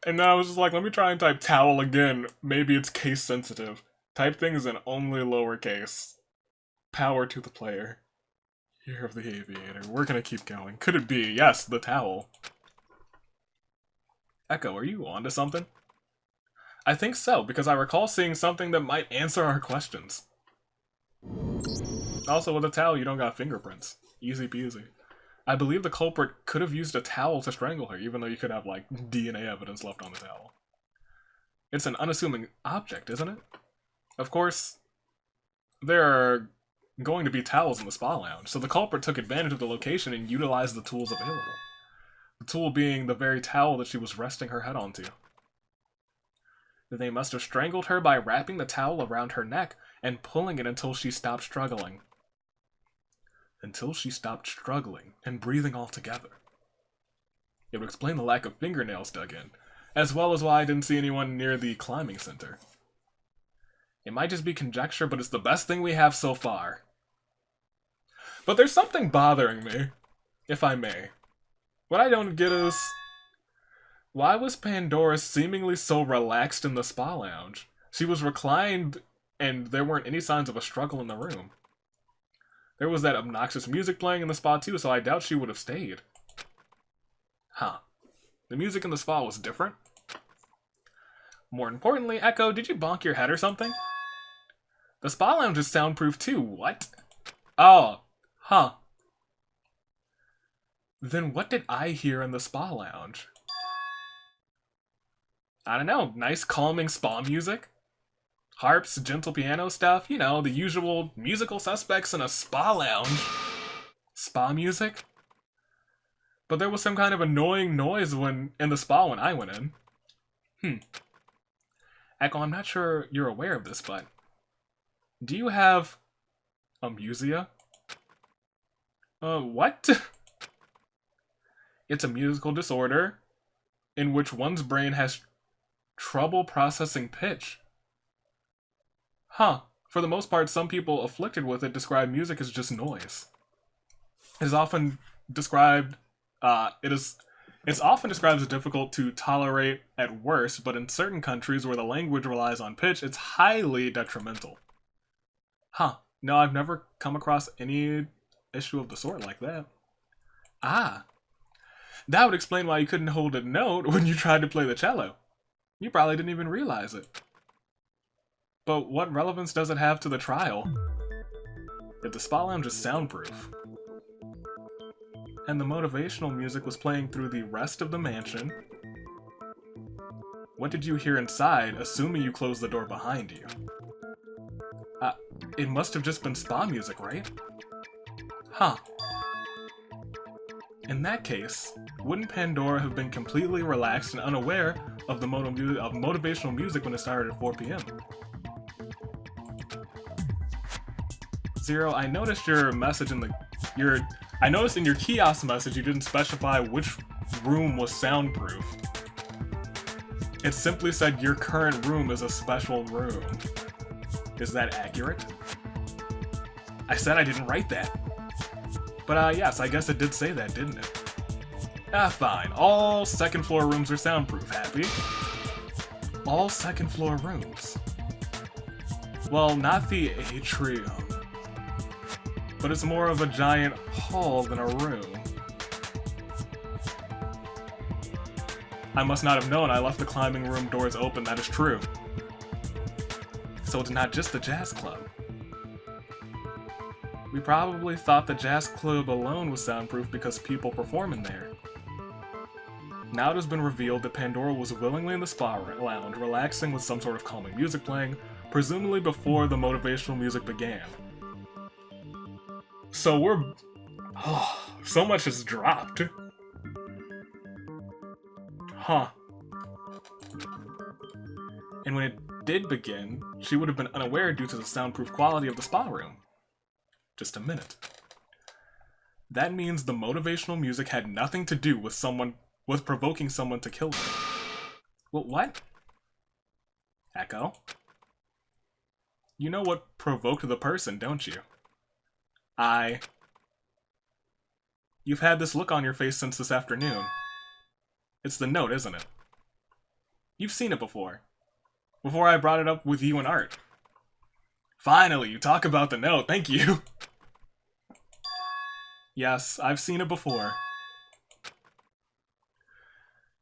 and then I was just like, let me try and type towel again. Maybe it's case sensitive. Type things in only lowercase. Power to the player. Year of the Aviator. We're gonna keep going. Could it be? Yes, the towel. Echo, are you onto something? I think so, because I recall seeing something that might answer our questions. Also, with a towel, you don't got fingerprints. Easy peasy. I believe the culprit could have used a towel to strangle her, even though you could have, like, DNA evidence left on the towel. It's an unassuming object, isn't it? Of course, there are going to be towels in the spa lounge, so the culprit took advantage of the location and utilized the tools available. The tool being the very towel that she was resting her head onto. They must have strangled her by wrapping the towel around her neck and pulling it until she stopped struggling. Until she stopped struggling and breathing altogether. It would explain the lack of fingernails dug in, as well as why I didn't see anyone near the climbing center. It might just be conjecture, but it's the best thing we have so far. But there's something bothering me, if I may. What I don't get is, why was Pandora seemingly so relaxed in the spa lounge? She was reclined, and there weren't any signs of a struggle in the room. There was that obnoxious music playing in the spa too, so I doubt she would have stayed. Huh. The music in the spa was different? More importantly, Echo, did you bonk your head or something? The spa lounge is soundproof too, what? Oh, huh. Then what did I hear in the spa lounge? I don't know, nice calming spa music? Harps, gentle piano stuff, you know, the usual musical suspects in a spa lounge. Spa music? But there was some kind of annoying noise in the spa when I went in. Echo, I'm not sure you're aware of this, but do you have amusia? What? It's a musical disorder in which one's brain has trouble processing pitch. Huh. For the most part, some people afflicted with it describe music as just noise. It is often described, it's often described as difficult to tolerate at worst, but in certain countries where the language relies on pitch, it's highly detrimental. Huh. No, I've never come across any issue of the sort like that. Ah. That would explain why you couldn't hold a note when you tried to play the cello. You probably didn't even realize it. But what relevance does it have to the trial? If the spa lounge is soundproof, and the motivational music was playing through the rest of the mansion, what did you hear inside, assuming you closed the door behind you? It must have just been spa music, right? Huh. In that case, wouldn't Pandora have been completely relaxed and unaware of the motivational music when it started at 4 p.m.? Zero, I noticed your message in I noticed in your kiosk message you didn't specify which room was soundproof. It simply said your current room is a special room. Is that accurate? I said I didn't write that. But yes, I guess it did say that, didn't it? Fine. All second floor rooms are soundproof, happy? All second floor rooms. Well, not the atrium. But it's more of a giant hall than a room. I must not have known I left the climbing room doors open, that is true. So it's not just the jazz club. We probably thought the jazz club alone was soundproof because people perform in there. Now it has been revealed that Pandora was willingly in the spa lounge, relaxing with some sort of calming music playing, presumably before the motivational music began. So so much has dropped. Huh. And when it did begin, she would have been unaware due to the soundproof quality of the spa room. Just a minute. That means the motivational music had nothing to do with provoking someone to kill her. Well, what? Echo? You know what provoked the person, don't you? You've had this look on your face since this afternoon. It's the note, isn't it? You've seen it before. Before I brought it up with you and Art. Finally, you talk about the note, thank you! Yes, I've seen it before.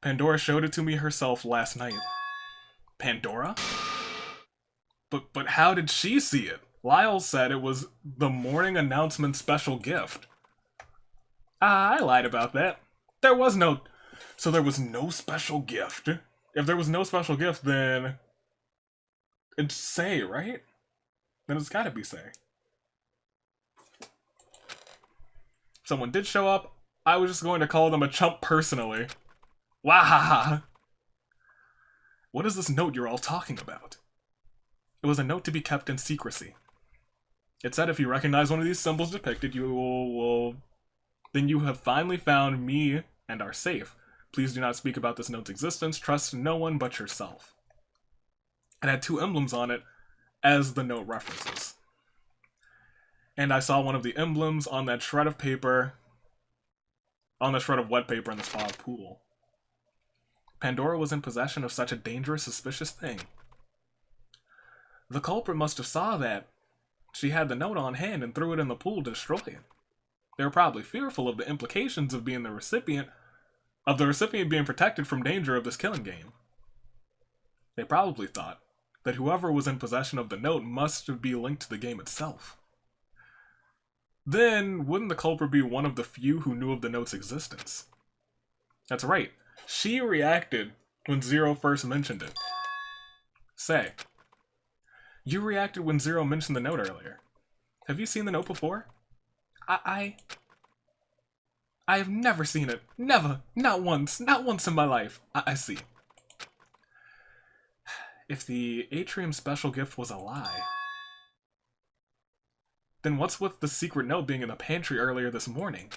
Pandora showed it to me herself last night. Pandora? But how did she see it? Lyle said it was the morning announcement special gift. I lied about that. There was no special gift. If there was no special gift, then it's Say, right? Then it's gotta be Say. If someone did show up, I was just going to call them a chump personally. Wahaha! What is this note you're all talking about? It was a note to be kept in secrecy. It said if you recognize one of these symbols depicted, then you have finally found me and are safe. Please do not speak about this note's existence. Trust no one but yourself. It had 2 emblems on it as the note references. And I saw one of the emblems on that shred of paper, on the shred of wet paper in the spa pool. Pandora was in possession of such a dangerous, suspicious thing. The culprit must have saw that she had the note on hand and threw it in the pool to destroy it. They were probably fearful of the implications of being the recipient being protected from danger of this killing game. They probably thought that whoever was in possession of the note must be linked to the game itself. Then, wouldn't the culprit be one of the few who knew of the note's existence? That's right. She reacted when Zero first mentioned it. Say, you reacted when Zero mentioned the note earlier. Have you seen the note before? I have never seen it. Never. Not once. Not once in my life. I see. If the Atrium special gift was a lie, then what's with the secret note being in the pantry earlier this morning?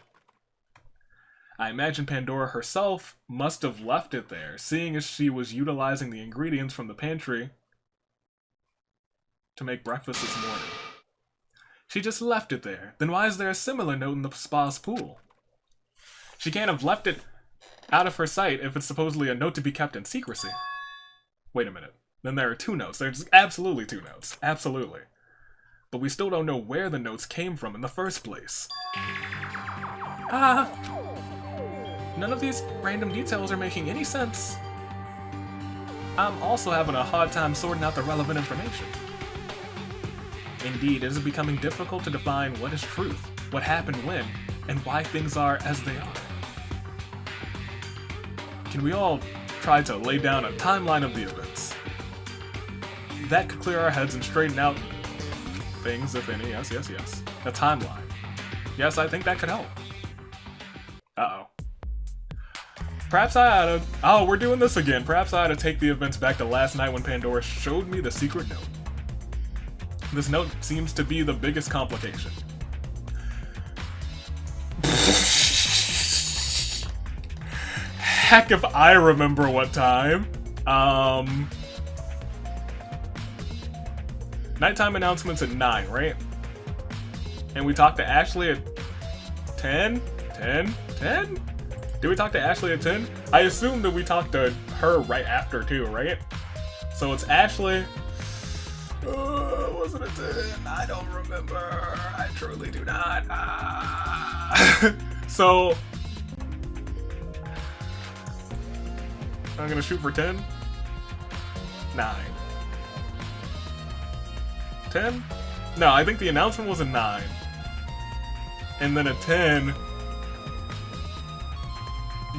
I imagine Pandora herself must have left it there, seeing as she was utilizing the ingredients from the pantry to make breakfast this morning. She just left it there. Then why is there a similar note in the spa's pool? She can't have left it out of her sight if it's supposedly a note to be kept in secrecy. Wait a minute. Then there are 2 notes. There's absolutely 2 notes. Absolutely. But we still don't know where the notes came from in the first place. None of these random details are making any sense. I'm also having a hard time sorting out the relevant information. Indeed, it is becoming difficult to define what is truth, what happened when, and why things are as they are. Can we all try to lay down a timeline of the events? That could clear our heads and straighten out things, if any. Yes. A timeline. Yes, I think that could help. Uh-oh. Perhaps I ought to... Oh, we're doing this again. Perhaps I ought to take the events back to last night when Pandora showed me the secret note. This note seems to be the biggest complication. Heck if I remember what time. Nighttime announcements at 9, right? And we talked to Ashley at 10? 10? 10? Did we talk to Ashley at 10? I assume that we talked to her right after too, right? So it's Ashley. Was it a 10? I don't remember. I truly do not. So I'm gonna shoot for 10. 9. 10? No, I think the announcement was a 9. And then a 10,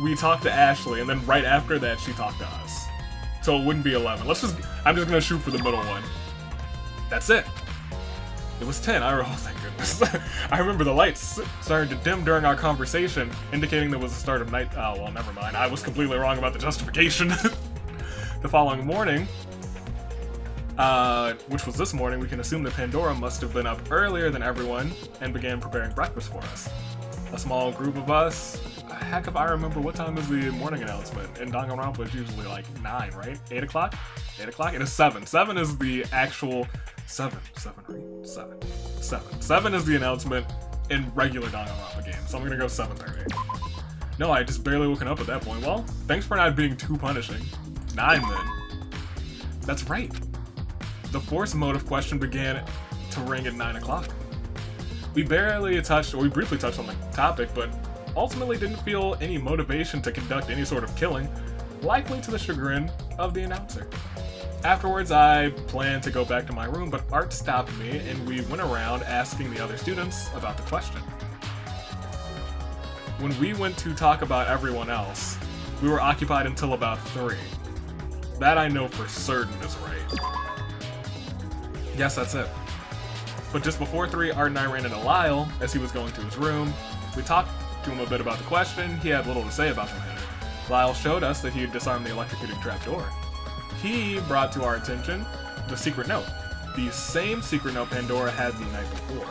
we talked to Ashley, and then right after that, she talked to us. So it wouldn't be 11. I'm just gonna shoot for the middle one. That's it. It was 10. Oh, thank goodness. I remember the lights started to dim during our conversation, indicating there was the start of night. Oh, well, never mind. I was completely wrong about the justification. The following morning, which was this morning, we can assume that Pandora must have been up earlier than everyone and began preparing breakfast for us. A small group of us. Heck if I remember what time is the morning announcement. In Danganronpa it's usually like 9, right? 8 o'clock? 8 o'clock? It is 7. 7 is the actual... 7 is the announcement in regular Danganronpa games, so I'm gonna go 7:30. No, I just barely woken up at that point. Well, thanks for not being too punishing. 9 then. That's right. The force motive question began to ring at 9 o'clock. We briefly touched on the topic, but ultimately didn't feel any motivation to conduct any sort of killing, likely to the chagrin of the announcer. Afterwards, I planned to go back to my room, but Art stopped me and we went around asking the other students about the question. When we went to talk about everyone else, we were occupied until about 3. That I know for certain is right. Yes, that's it. But just before 3, Art and I ran into Lyle as he was going to his room. We talked to him a bit about the question. He had little to say about the matter. Lyle showed us that he had disarmed the electrocuting trapdoor. He brought to our attention the secret note, the same secret note Pandora had the night before.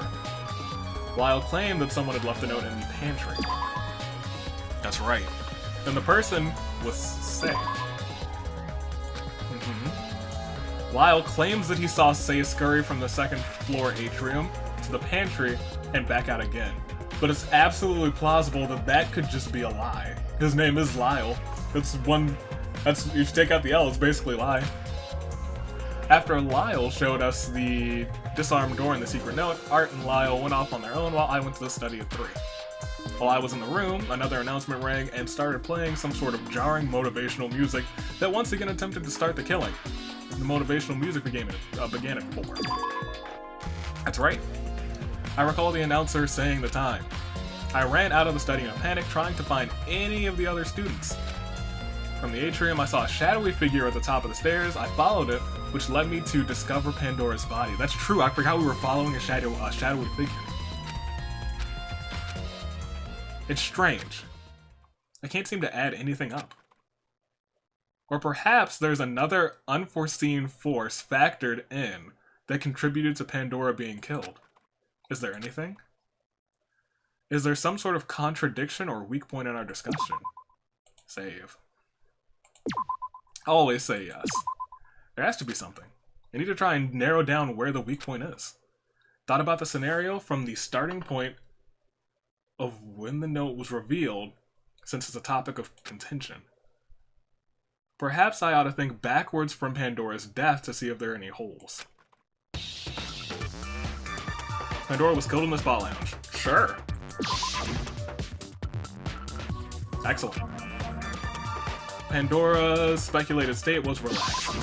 Lyle claimed that someone had left the note in the pantry. That's right. And the person was Sei. Lyle claims that he saw Sei scurry from the second floor atrium to the pantry and back out again. But it's absolutely plausible that that could just be a lie. His name is Lyle. You take out the L, it's basically lie. After Lyle showed us the disarmed door and the secret note, Art and Lyle went off on their own while I went to the study of 3. While I was in the room, another announcement rang and started playing some sort of jarring motivational music that once again attempted to start the killing. The motivational music began at 4. That's right. I recall the announcer saying the time. I ran out of the study in a panic, trying to find any of the other students. From the atrium, I saw a shadowy figure at the top of the stairs. I followed it, which led me to discover Pandora's body. That's true, I forgot we were following a shadowy figure. It's strange. I can't seem to add anything up. Or perhaps there's another unforeseen force factored in that contributed to Pandora being killed. Is there anything? Is there some sort of contradiction or weak point in our discussion? Save. I'll always say yes. There has to be something. I need to try and narrow down where the weak point is. Thought about the scenario from the starting point of when the note was revealed, since it's a topic of contention. Perhaps I ought to think backwards from Pandora's death to see if there are any holes. Pandora was killed in the spa lounge. Sure. Excellent. Pandora's speculated state was relaxed.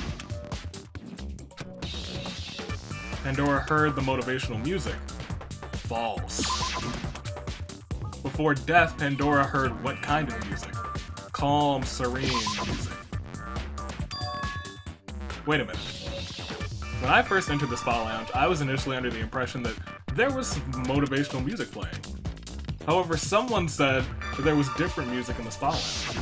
Pandora heard the motivational music. False. Before death, Pandora heard what kind of music? Calm, serene music. Wait a minute. When I first entered the spa lounge, I was initially under the impression that there was motivational music playing. However, someone said that there was different music in the spa lounge.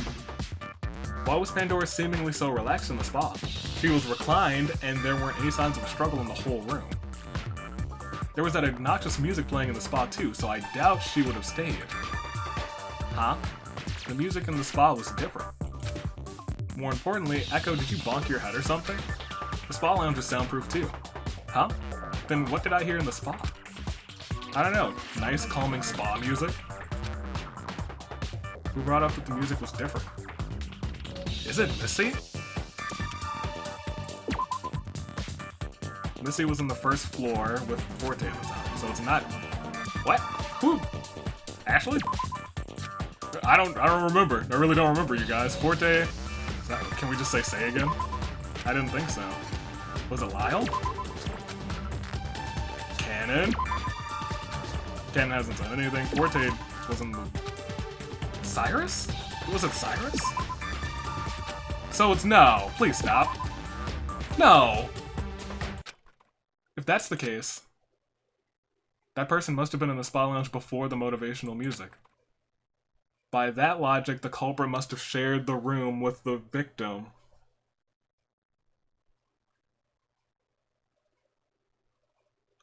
Why was Pandora seemingly so relaxed in the spa? She was reclined, and there weren't any signs of a struggle in the whole room. There was that obnoxious music playing in the spa too, so I doubt she would have stayed. Huh? The music in the spa was different. More importantly, Echo, did you bonk your head or something? The spa lounge is soundproof too. Huh? Then what did I hear in the spa? I don't know. Nice, calming spa music? Who brought up that the music was different? Is it Missy? Missy was in the first floor with Forte at the top, so it's not... What? Who? Ashley? I don't remember. I really don't remember, you guys. Forte... Can we just say again? I didn't think so. Was it Lyle? Cannon? Cannon hasn't said anything. Forte was in the... Cyrus? Was it Cyrus? So it's no. Please stop. No! If that's the case, that person must have been in the spa lounge before the motivational music. By that logic, the culprit must have shared the room with the victim.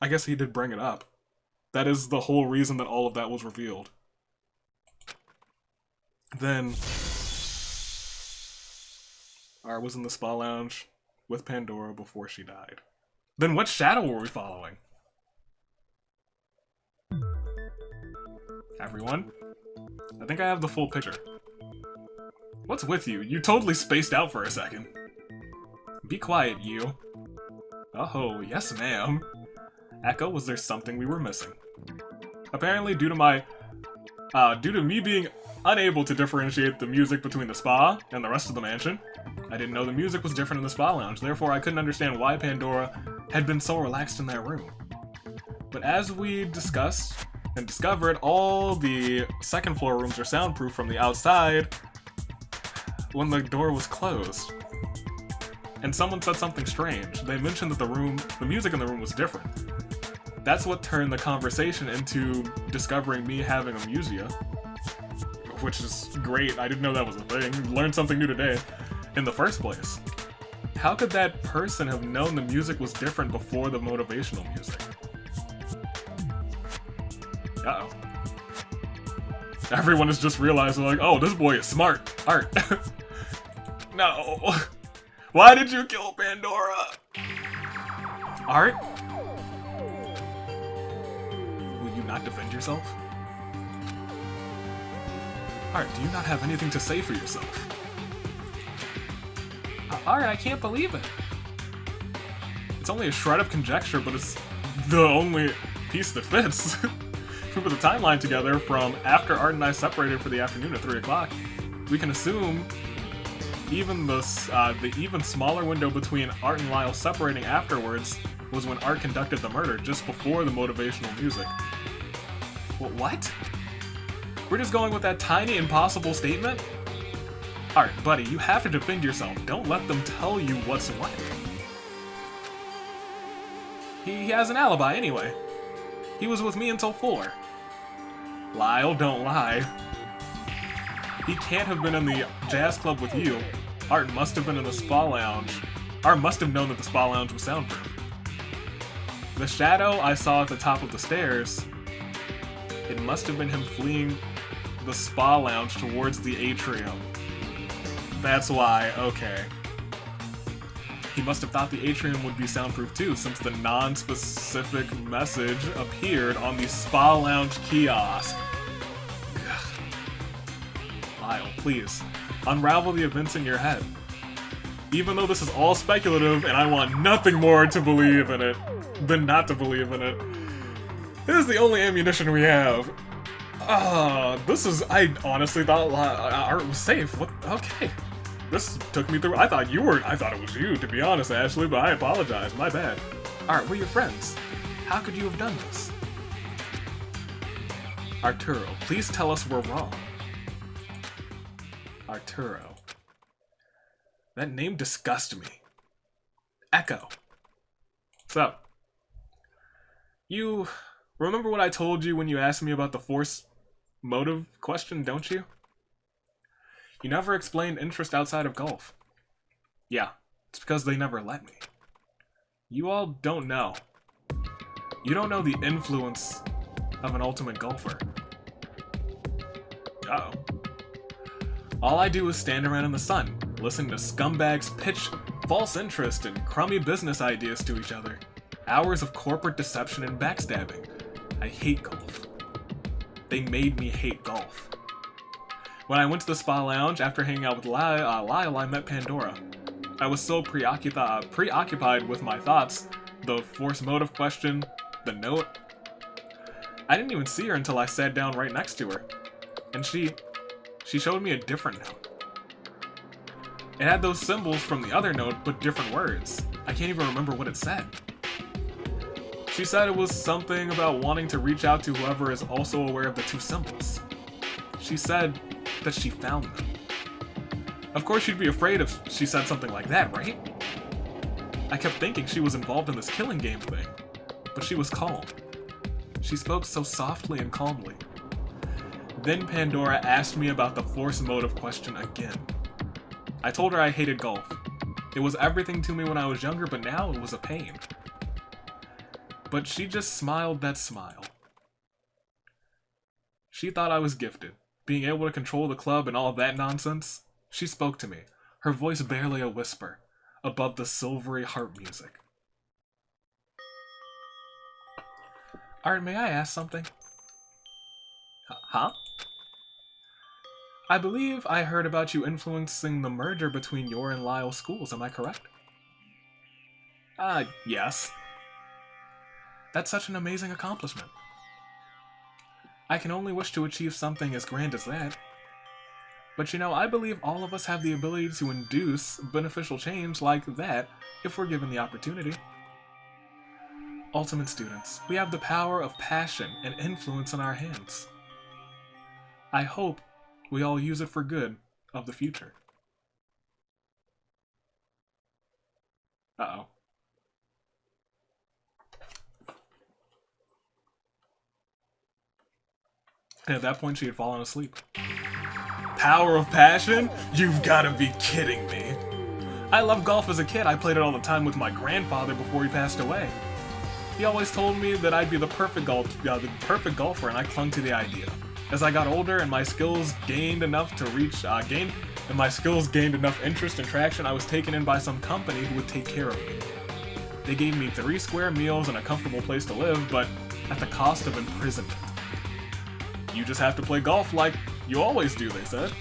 I guess he did bring it up. That is the whole reason that all of that was revealed. Then... Art was in the spa lounge with Pandora before she died. Then what shadow were we following? Everyone? I think I have the full picture. What's with you? You totally spaced out for a second. Be quiet, you. Oh, yes ma'am. Echo, was there something we were missing? Apparently, due to me being unable to differentiate the music between the spa and the rest of the mansion, I didn't know the music was different in the spa lounge, therefore I couldn't understand why Pandora had been so relaxed in that room. But as we discussed and discovered, all the second floor rooms are soundproof from the outside when the door was closed. And someone said something strange. They mentioned that the music in the room was different. That's what turned the conversation into discovering me having amnesia. Which is great, I didn't know that was a thing. Learned something new today. In the first place. How could that person have known the music was different before the motivational music? Uh-oh. Everyone is just realizing, like, oh, this boy is smart. Art. No. Why did you kill Pandora? Art? Will you not defend yourself? Art, do you not have anything to say for yourself? Art, I can't believe it. It's only a shred of conjecture, but it's the only piece that fits. If we put the timeline together from after Art and I separated for the afternoon at 3 o'clock, we can assume even the even smaller window between Art and Lyle separating afterwards was when Art conducted the murder, just before the motivational music. What? We're just going with that tiny, impossible statement? Art, buddy, you have to defend yourself. Don't let them tell you what's what. He has an alibi anyway. He was with me until 4. Lyle, don't lie. He can't have been in the jazz club with you. Art must have been in the spa lounge. Art must have known that the spa lounge was soundproof. The shadow I saw at the top of the stairs, it must have been him fleeing the spa lounge towards the atrium. That's why, okay. He must have thought the atrium would be soundproof too, since the non-specific message appeared on the spa lounge kiosk. Lyle, please, unravel the events in your head. Even though this is all speculative and I want nothing more to believe in it than not to believe in it, this is the only ammunition we have. I honestly thought Art was safe. What? Okay. This took me through. I thought it was you, to be honest, Ashley, but I apologize. My bad. Art, we're your friends. How could you have done this? Arturo, please tell us we're wrong. Arturo. That name disgusts me. Echo. What's up? You remember what I told you when you asked me about the force motive question, don't you? You never explained interest outside of golf. Yeah, it's because they never let me. You all don't know. You don't know the influence of an ultimate golfer. Uh-oh. All I do is stand around in the sun, listening to scumbags pitch false interest and crummy business ideas to each other. Hours of corporate deception and backstabbing. I hate golf. They made me hate golf. When I went to the spa lounge after hanging out with Lyle, I met Pandora. I was so preoccupied with my thoughts, the force motive question, the note. I didn't even see her until I sat down right next to her. And she showed me a different note. It had those symbols from the other note, but different words. I can't even remember what it said. She said it was something about wanting to reach out to whoever is also aware of the two symbols. She said that she found them. Of course she'd be afraid if she said something like that, right? I kept thinking she was involved in this killing game thing, but she was calm. She spoke so softly and calmly. Then Pandora asked me about the force motive question again. I told her I hated golf. It was everything to me when I was younger, but now it was a pain. But she just smiled that smile. She thought I was gifted, being able to control the club and all of that nonsense. She spoke to me, her voice barely a whisper, above the silvery harp music. Art, may I ask something? Huh? I believe I heard about you influencing the merger between your and Lyle's schools, am I correct? Yes. That's such an amazing accomplishment. I can only wish to achieve something as grand as that. But you know, I believe all of us have the ability to induce beneficial change like that if we're given the opportunity. Ultimate students, we have the power of passion and influence in our hands. I hope we all use it for good of the future. Uh-oh. And at that point, she had fallen asleep. Power of passion? You've gotta be kidding me. I loved golf as a kid. I played it all the time with my grandfather before he passed away. He always told me that I'd be the perfect golfer, and I clung to the idea. As I got older and my skills gained enough to reach, and my skills gained enough interest and traction, I was taken in by some company who would take care of me. They gave me 3 square meals and a comfortable place to live, but at the cost of imprisonment. You just have to play golf like you always do, they said.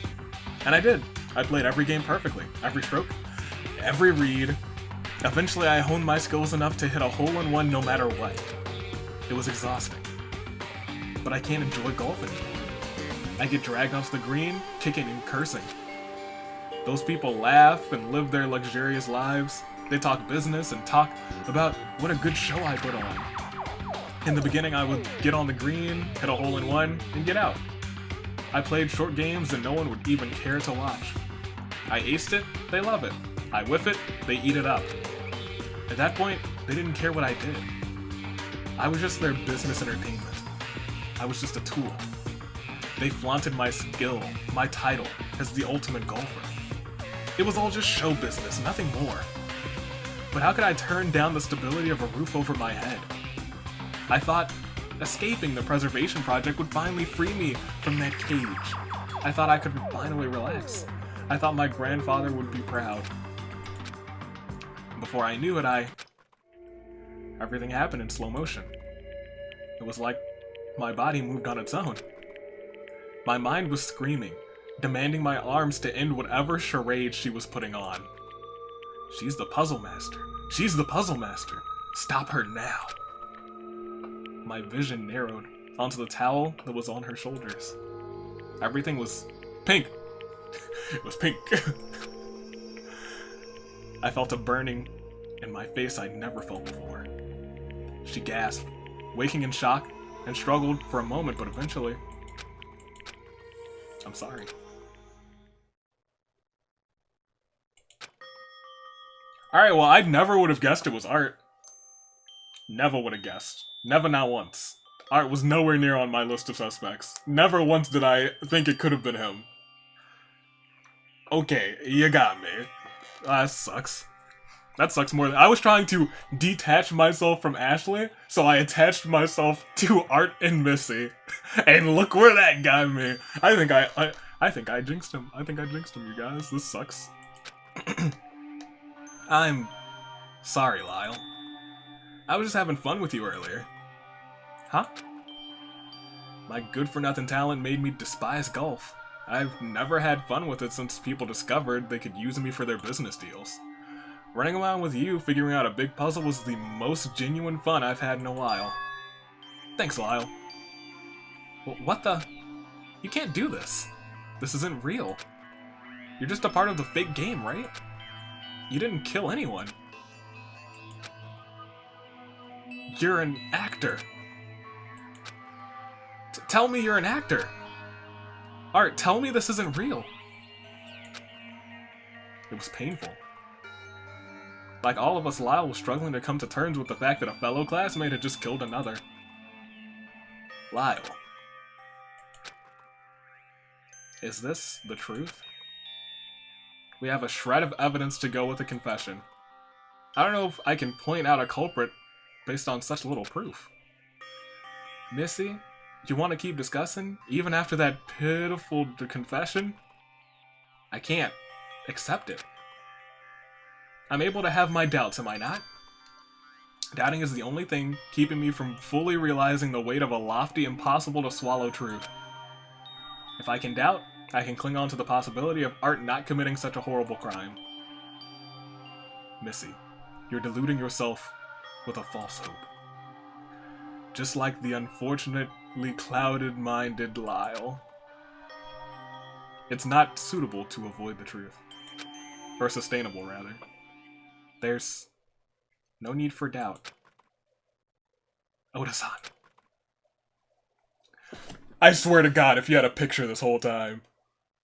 And I did. I played every game perfectly, every stroke, every read. Eventually I honed my skills enough to hit a hole-in-one no matter what. It was exhausting. But I can't enjoy golf anymore. I get dragged onto the green, kicking and cursing. Those people laugh and live their luxurious lives. They talk business and talk about what a good show I put on. In the beginning, I would get on the green, hit a hole-in-one, and get out. I played short games and no one would even care to watch. I aced it, they love it. I whiff it, they eat it up. At that point, they didn't care what I did. I was just their business entertainment. I was just a tool. They flaunted my skill, my title, as the ultimate golfer. It was all just show business, nothing more. But how could I turn down the stability of a roof over my head? I thought escaping the preservation project would finally free me from that cage. I thought I could finally relax. I thought my grandfather would be proud. Before I knew it, everything happened in slow motion. It was like my body moved on its own. My mind was screaming, demanding my arms to end whatever charade she was putting on. She's the puzzle master. She's the puzzle master. Stop her now. My vision narrowed onto the towel that was on her shoulders. Everything was pink. It was pink. I felt a burning in my face I'd never felt before. She gasped, waking in shock, and struggled for a moment, but eventually... I'm sorry. Alright, well, I never would have guessed it was art. Never would have guessed. Never, not once. Art was nowhere near on my list of suspects. Never once did I think it could have been him. Okay, you got me. That sucks. That sucks more than... I was trying to detach myself from Ashley, so I attached myself to Art and Missy. And look where that got me. I think I jinxed him. I think I jinxed him, you guys. This sucks. I'm sorry, Lyle. I was just having fun with you earlier. Huh? My good-for-nothing talent made me despise golf. I've never had fun with it since people discovered they could use me for their business deals. Running around with you figuring out a big puzzle was the most genuine fun I've had in a while. Thanks, Lyle. What the? You can't do this. This isn't real. You're just a part of the fake game, right? You didn't kill anyone. You're an actor. Tell me you're an actor. Art, tell me this isn't real. It was painful. Like all of us, Lyle was struggling to come to terms with the fact that a fellow classmate had just killed another. Lyle. Is this the truth? We have a shred of evidence to go with a confession. I don't know if I can point out a culprit based on such little proof. Missy, you want to keep discussing, even after that pitiful confession? I can't accept it. I'm able to have my doubts, am I not? Doubting is the only thing keeping me from fully realizing the weight of a lofty, impossible-to-swallow truth. If I can doubt, I can cling on to the possibility of Art not committing such a horrible crime. Missy, you're deluding yourself with a false hope. Just like the unfortunately clouded-minded Lyle. It's not suitable to avoid the truth. Or sustainable, rather. There's no need for doubt. Oda-san. I swear to God, if you had a picture this whole time,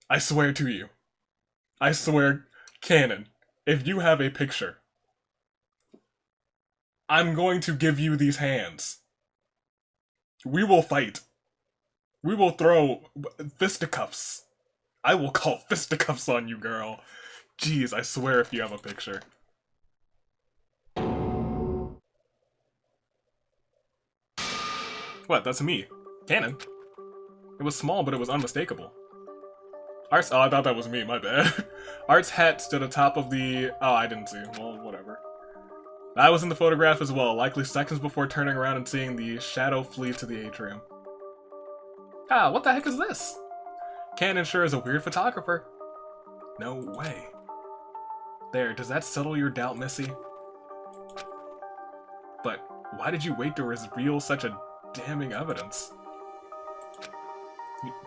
I swear to you. I swear, canon, if you have a picture, I'm going to give you these hands. We will fight. We will throw fisticuffs. I will call fisticuffs on you, girl. Jeez, I swear if you have a picture. What, that's me. Canon. It was small, but it was unmistakable. Art's... Oh, I thought that was me, my bad. Art's hat stood atop of the... Oh, I didn't see. Well, whatever. I was in the photograph as well, likely seconds before turning around and seeing the shadow flee to the atrium. Ah, what the heck is this? Canon sure is a weird photographer. No way. There, does that settle your doubt, Missy? But why did you wait to reveal such a damning evidence?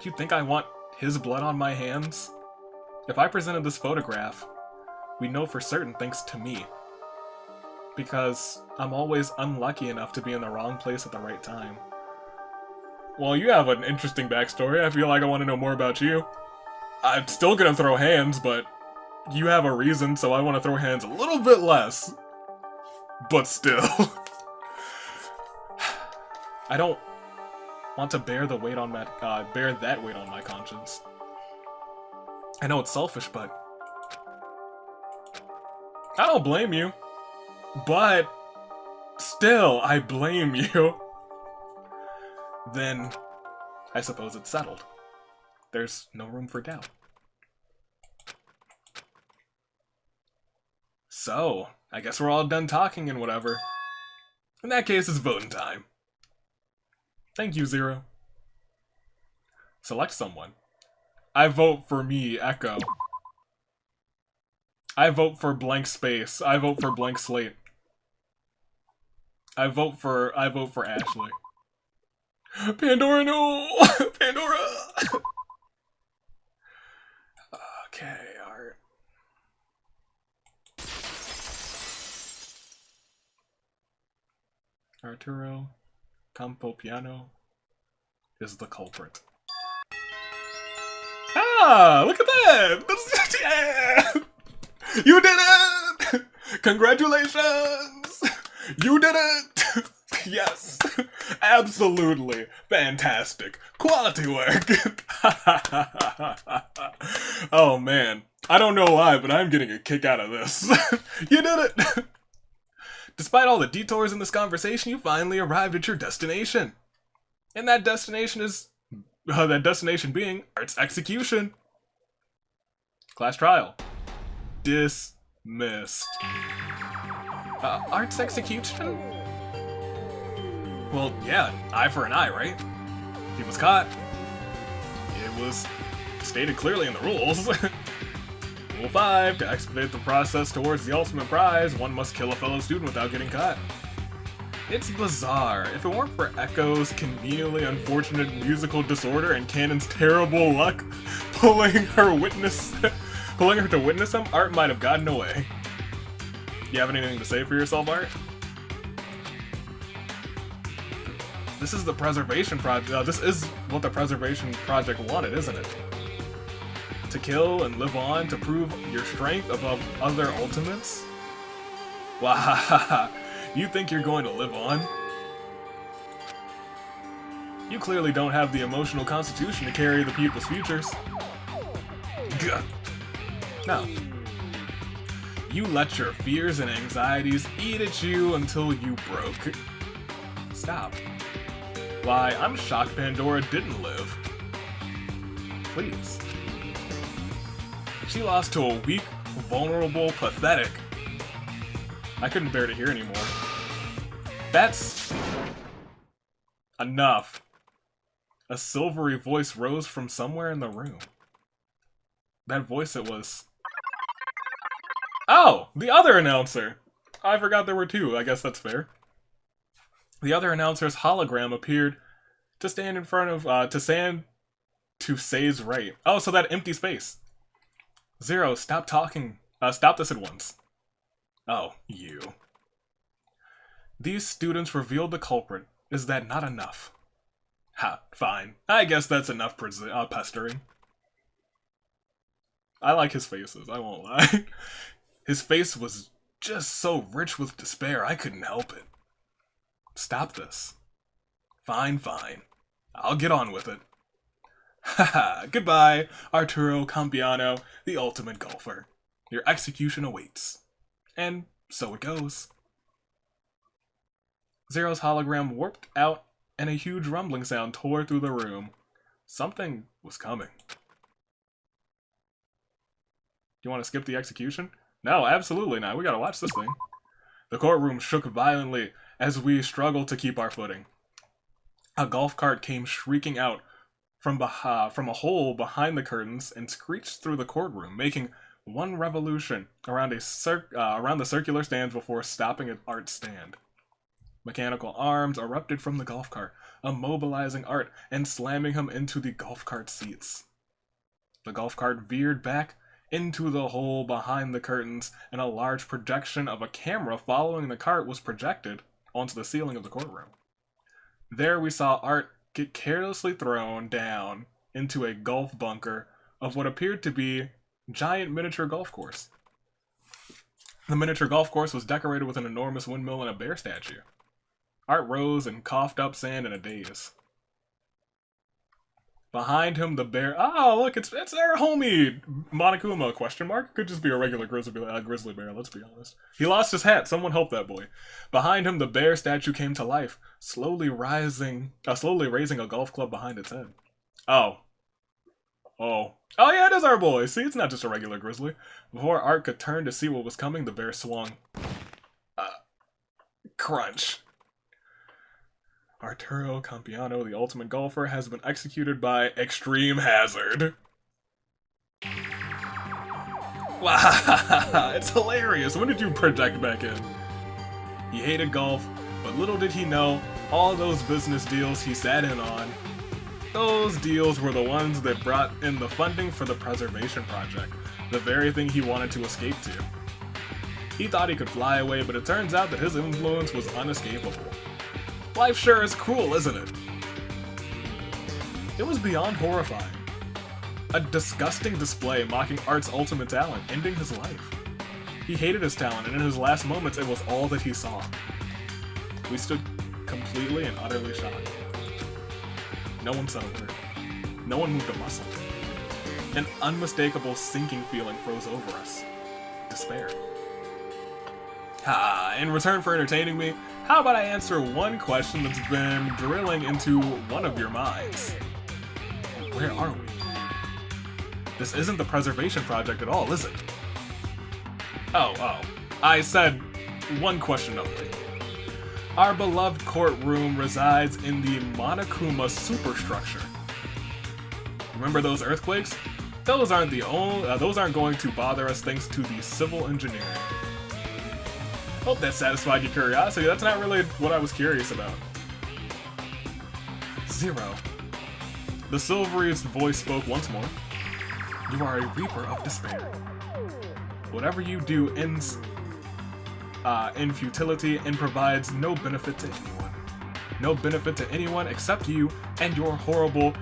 You think I want his blood on my hands? If I presented this photograph, we know for certain thanks to me. Because I'm always unlucky enough to be in the wrong place at the right time. Well, you have an interesting backstory. I feel like I want to know more about you. I'm still gonna throw hands, but you have a reason, so I want to throw hands a little bit less. But still. I don't want to bear the weight on my bear that weight on my conscience. I know it's selfish, but I don't blame you. But still, I blame you. Then I suppose it's settled. There's no room for doubt. So, I guess we're all done talking and whatever. In that case, it's voting time. Thank you, Zero. Select someone. I vote for me, Echo. I vote for blank space. I vote for blank slate. I vote for Ashley. Pandora, no! Pandora! Okay, Art. Arturo Campopiano is the culprit. Ah, look at that! Yeah! You did it! Congratulations! You did it! Yes! Absolutely fantastic. Quality work! Oh man. I don't know why, but I'm getting a kick out of this. You did it! Despite all the detours in this conversation, you finally arrived at your destination. And that destination is... that destination being Art's execution. Class trial. Dismissed. Art's execution? Well, yeah, eye for an eye, right? He was caught. It was stated clearly in the rules. Rule 5, to expedite the process towards the ultimate prize, one must kill a fellow student without getting caught. It's bizarre. If it weren't for Echo's conveniently unfortunate musical disorder and Canon's terrible luck pulling her to witness him, Art might have gotten away. You have anything to say for yourself, Art? This is the preservation project. This is what the preservation project wanted, isn't it? To kill and live on to prove your strength above other ultimates? Wow, you think you're going to live on? You clearly don't have the emotional constitution to carry the people's futures. Gah. No. You let your fears and anxieties eat at you until you broke. Stop. Why, I'm shocked Pandora didn't live. Please. She lost to a weak, vulnerable, pathetic. I couldn't bear to hear anymore. That's... enough. A silvery voice rose from somewhere in the room. That voice, it was... Oh! The other announcer! I forgot there were two. I guess that's fair. The other announcer's hologram appeared to stand in front of, to Say's right. Oh, so that empty space. Zero, stop talking. Stop this at once. Oh, you. These students revealed the culprit. Is that not enough? Ha, fine. I guess that's enough pestering. I like his faces, I won't lie. His face was just so rich with despair, I couldn't help it. Stop this. Fine, fine. I'll get on with it. Haha, goodbye, Arturo Campiano, the ultimate golfer. Your execution awaits. And so it goes. Zero's hologram warped out, and a huge rumbling sound tore through the room. Something was coming. Do you want to skip the execution? No, absolutely not. We gotta watch this thing. The courtroom shook violently as we struggled to keep our footing. A golf cart came shrieking out from a hole behind the curtains and screeched through the courtroom, making one revolution around around the circular stands before stopping at Art's stand. Mechanical arms erupted from the golf cart, immobilizing Art and slamming him into the golf cart seats. The golf cart veered back into the hole behind the curtains, and a large projection of a camera following the cart was projected onto the ceiling of the courtroom. There we saw Art get carelessly thrown down into a golf bunker of what appeared to be a giant miniature golf course. The miniature golf course was decorated with an enormous windmill and a bear statue. Art rose and coughed up sand in a daze. Behind him, the bear... Oh, look, it's our homie, Monokuma, question mark? Could just be a regular grizzly bear, let's be honest. He lost his hat. Someone help that boy. Behind him, the bear statue came to life, slowly raising a golf club behind its head. Oh, yeah, it is our boy. See, it's not just a regular grizzly. Before Art could turn to see what was coming, the bear swung. Crunch. Arturo Campiano, the ultimate golfer, has been executed by extreme hazard. Wow, it's hilarious. When did you project back in? He hated golf, but little did he know, all those business deals he sat in on, those deals were the ones that brought in the funding for the preservation project, the very thing he wanted to escape to. He thought he could fly away, but it turns out that his influence was unescapable. Life sure is cruel, isn't it? It was beyond horrifying. A disgusting display mocking Art's ultimate talent, ending his life. He hated his talent, and in his last moments, it was all that he saw. We stood completely and utterly shocked. No one said a word. No one moved a muscle. An unmistakable sinking feeling froze over us. Despair. In return for entertaining me, how about I answer one question that's been drilling into one of your minds? Where are we? This isn't the preservation project at all, is it? Oh. I said one question only. Our beloved courtroom resides in the Monokuma superstructure. Remember those earthquakes? Those aren't going to bother us thanks to the civil engineering. Hope that satisfied your curiosity. That's not really what I was curious about. 0. The silvery's voice spoke once more. You are a reaper of despair. Whatever you do ends in futility and provides no benefit to anyone. No benefit to anyone except you and your horrible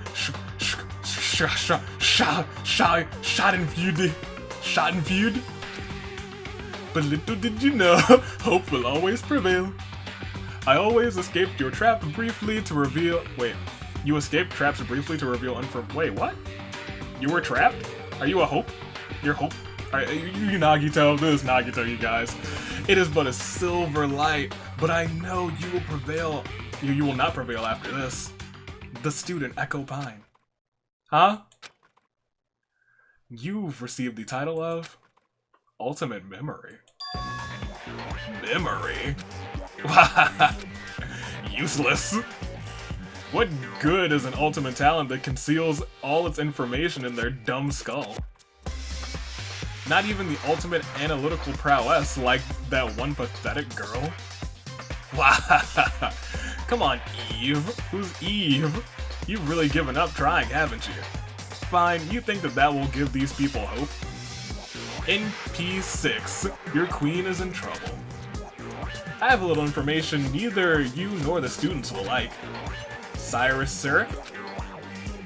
Schadenfreude. But little did you know, hope will always prevail. I always escaped your trap briefly to reveal... Wait, you escaped traps briefly to reveal Wait, what? You were trapped? Are you a hope? You're hope? You Nagito, this is Nagito, you guys. It is but a silver light, but I know you will prevail. You will not prevail after this. The student Echo Pine. Huh? You've received the title of Ultimate Memory. Memory? Useless. What good is an ultimate talent that conceals all its information in their dumb skull? Not even the ultimate analytical prowess like that one pathetic girl? Come on, Eve. Who's Eve? You've really given up trying, haven't you? Fine, you think that will give these people hope? In P6, your queen is in trouble. I have a little information neither you nor the students will like. Cyrus Syrup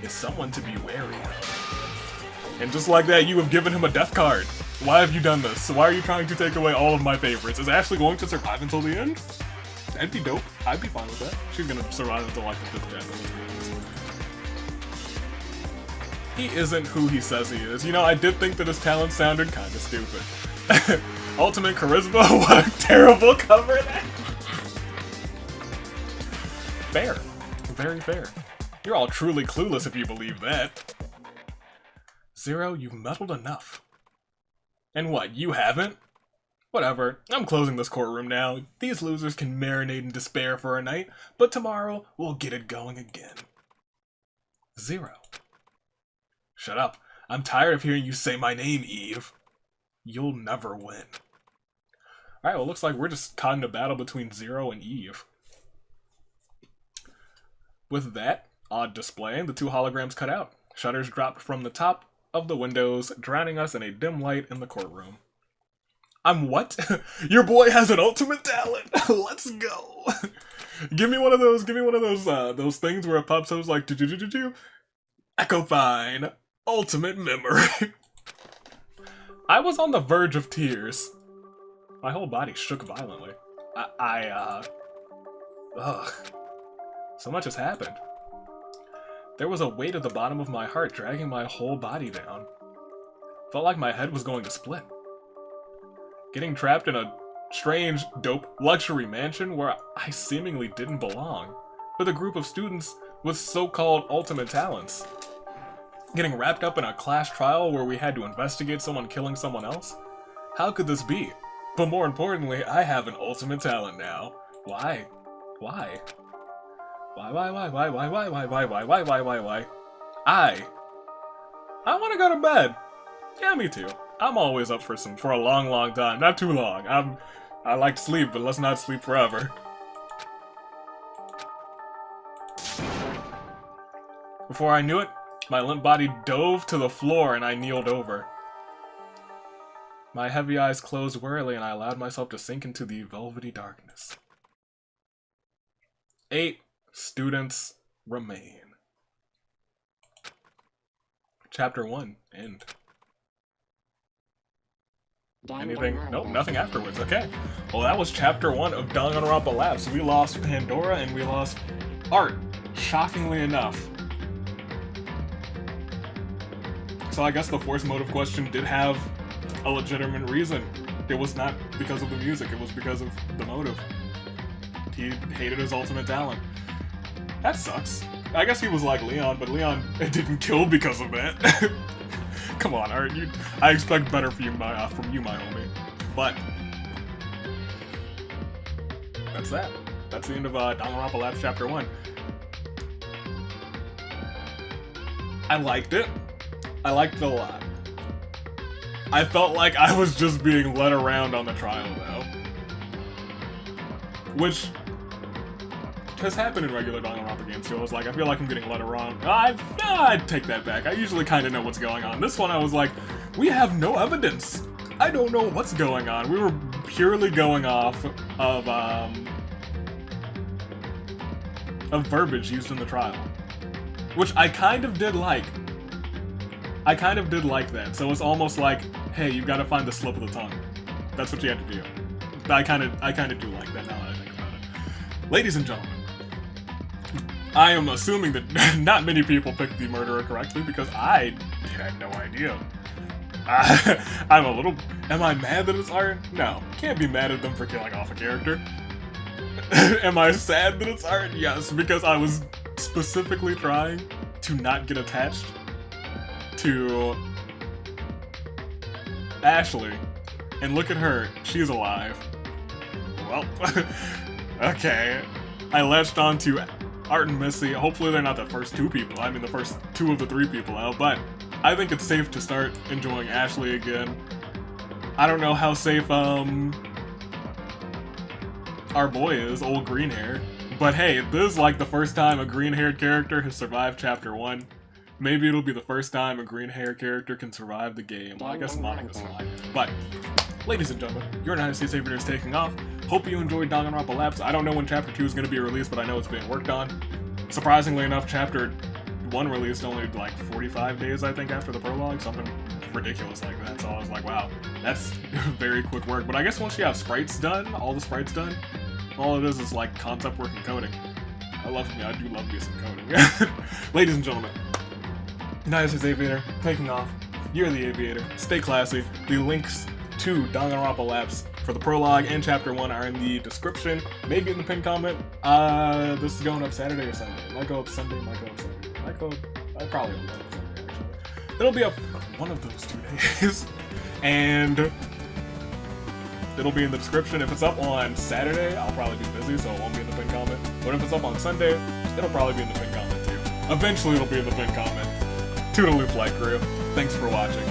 is someone to be wary of. And just like that, you have given him a death card. Why have you done this? Why are you trying to take away all of my favorites? Is Ashley going to survive until the end? That'd be dope. I'd be fine with that. She's gonna survive until like the 5th chapter, let's be honest. He isn't who he says he is. You know, I did think that his talent sounded kinda stupid. Ultimate Charisma? What a terrible cover that! Fair. Very fair. You're all truly clueless if you believe that. Zero, you've meddled enough. And what, you haven't? Whatever, I'm closing this courtroom now. These losers can marinate in despair for a night, but tomorrow we'll get it going again. Zero. Shut up. I'm tired of hearing you say my name, Eve. You'll never win. Alright, well, looks like we're just caught in a battle between Zero and Eve. With that odd display, the two holograms cut out. Shutters dropped from the top of the windows, drowning us in a dim light in the courtroom. I'm what? Your boy has an ultimate talent! Let's go! Give me one of those those things where it pops up like do-do-do-do-do. Echo Fine. Ultimate memory. I was on the verge of tears. My whole body shook violently. Ugh. So much has happened. There was a weight at the bottom of my heart dragging my whole body down. Felt like my head was going to split. Getting trapped in a strange, dope luxury mansion where I seemingly didn't belong, with a group of students with so-called ultimate talents. Getting wrapped up in a class trial where we had to investigate someone killing someone else? How could this be? But more importantly, I have an ultimate talent now. Why? Why? Why? I want to go to bed. Yeah, me too. I'm always up for a long time. Not too long. I like to sleep, but let's not sleep forever. Before I knew it, my limp body dove to the floor and I kneeled over. My heavy eyes closed wearily and I allowed myself to sink into the velvety darkness. 8 students remain. Chapter 1, end. Anything? Nope, nothing afterwards. Okay. Well, that was chapter 1 of Danganronpa Lapse. We lost Pandora and we lost Art, shockingly enough. So I guess the force motive question did have a legitimate reason. It was not because of the music, it was because of the motive. He hated his ultimate talent. That sucks. I guess he was like Leon, but Leon didn't kill because of that. Come on, Art. I expect better from you, my homie. But that's that. That's the end of Danganronpa Lapse Chapter 1. I liked it. I liked it a lot. I felt like I was just being led around on the trial, though. Which has happened in regular Danganronpa games, too. I feel like I'm getting led around. I'd take that back. I usually kind of know what's going on. This one, I was like, we have no evidence. I don't know what's going on. We were purely going off of verbiage used in the trial. Which I kind of did like. I kind of did like that. So it's almost like, hey, you gotta find the slip of the tongue. That's what you have to do. I kind of do like that now that I think about it. Ladies and gentlemen, I am assuming that not many people picked the murderer correctly because I had no idea. I'm a little... Am I mad that it's Art? No. Can't be mad at them for killing off a character. Am I sad that it's Art? Yes, because I was specifically trying to not get attached to Ashley. And look at her. She's alive. Well, okay. I latched on to Art and Missy. Hopefully they're not the first 2 people. I mean the first 2 of the 3 people out, but I think it's safe to start enjoying Ashley again. I don't know how safe, our boy is, old green hair. But hey, this is like the first time a green-haired character has survived Chapter 1. Maybe it'll be the first time a green-haired character can survive the game. Well, I guess Monika's fine. But, ladies and gentlemen, your United States Aviator is taking off. Hope you enjoyed Danganronpa Lapse. I don't know when Chapter 2 is going to be released, but I know it's being worked on. Surprisingly enough, Chapter 1 released only like 45 days, I think, after the prologue. Something ridiculous like that. So I was like, wow, that's very quick work. But I guess once you have sprites done, all the sprites done, all it is like concept work and coding. I do love me some coding. Ladies and gentlemen, United States Aviator taking off. You're the Aviator. Stay classy. The links to Danganronpa Lapse for the prologue and chapter 1 are in the description, maybe in the pinned comment. This is going up Saturday or Sunday. It might go up Sunday, might go up Sunday. I probably will go up Sunday, actually. It'll be up one of those 2 days. And it'll be in the description. If it's up on Saturday, I'll probably be busy, so it won't be in the pinned comment. But if it's up on Sunday, it'll probably be in the pinned comment too. Eventually it'll be in the pinned comment. Toodaloo, Flight Crew. Thanks for watching.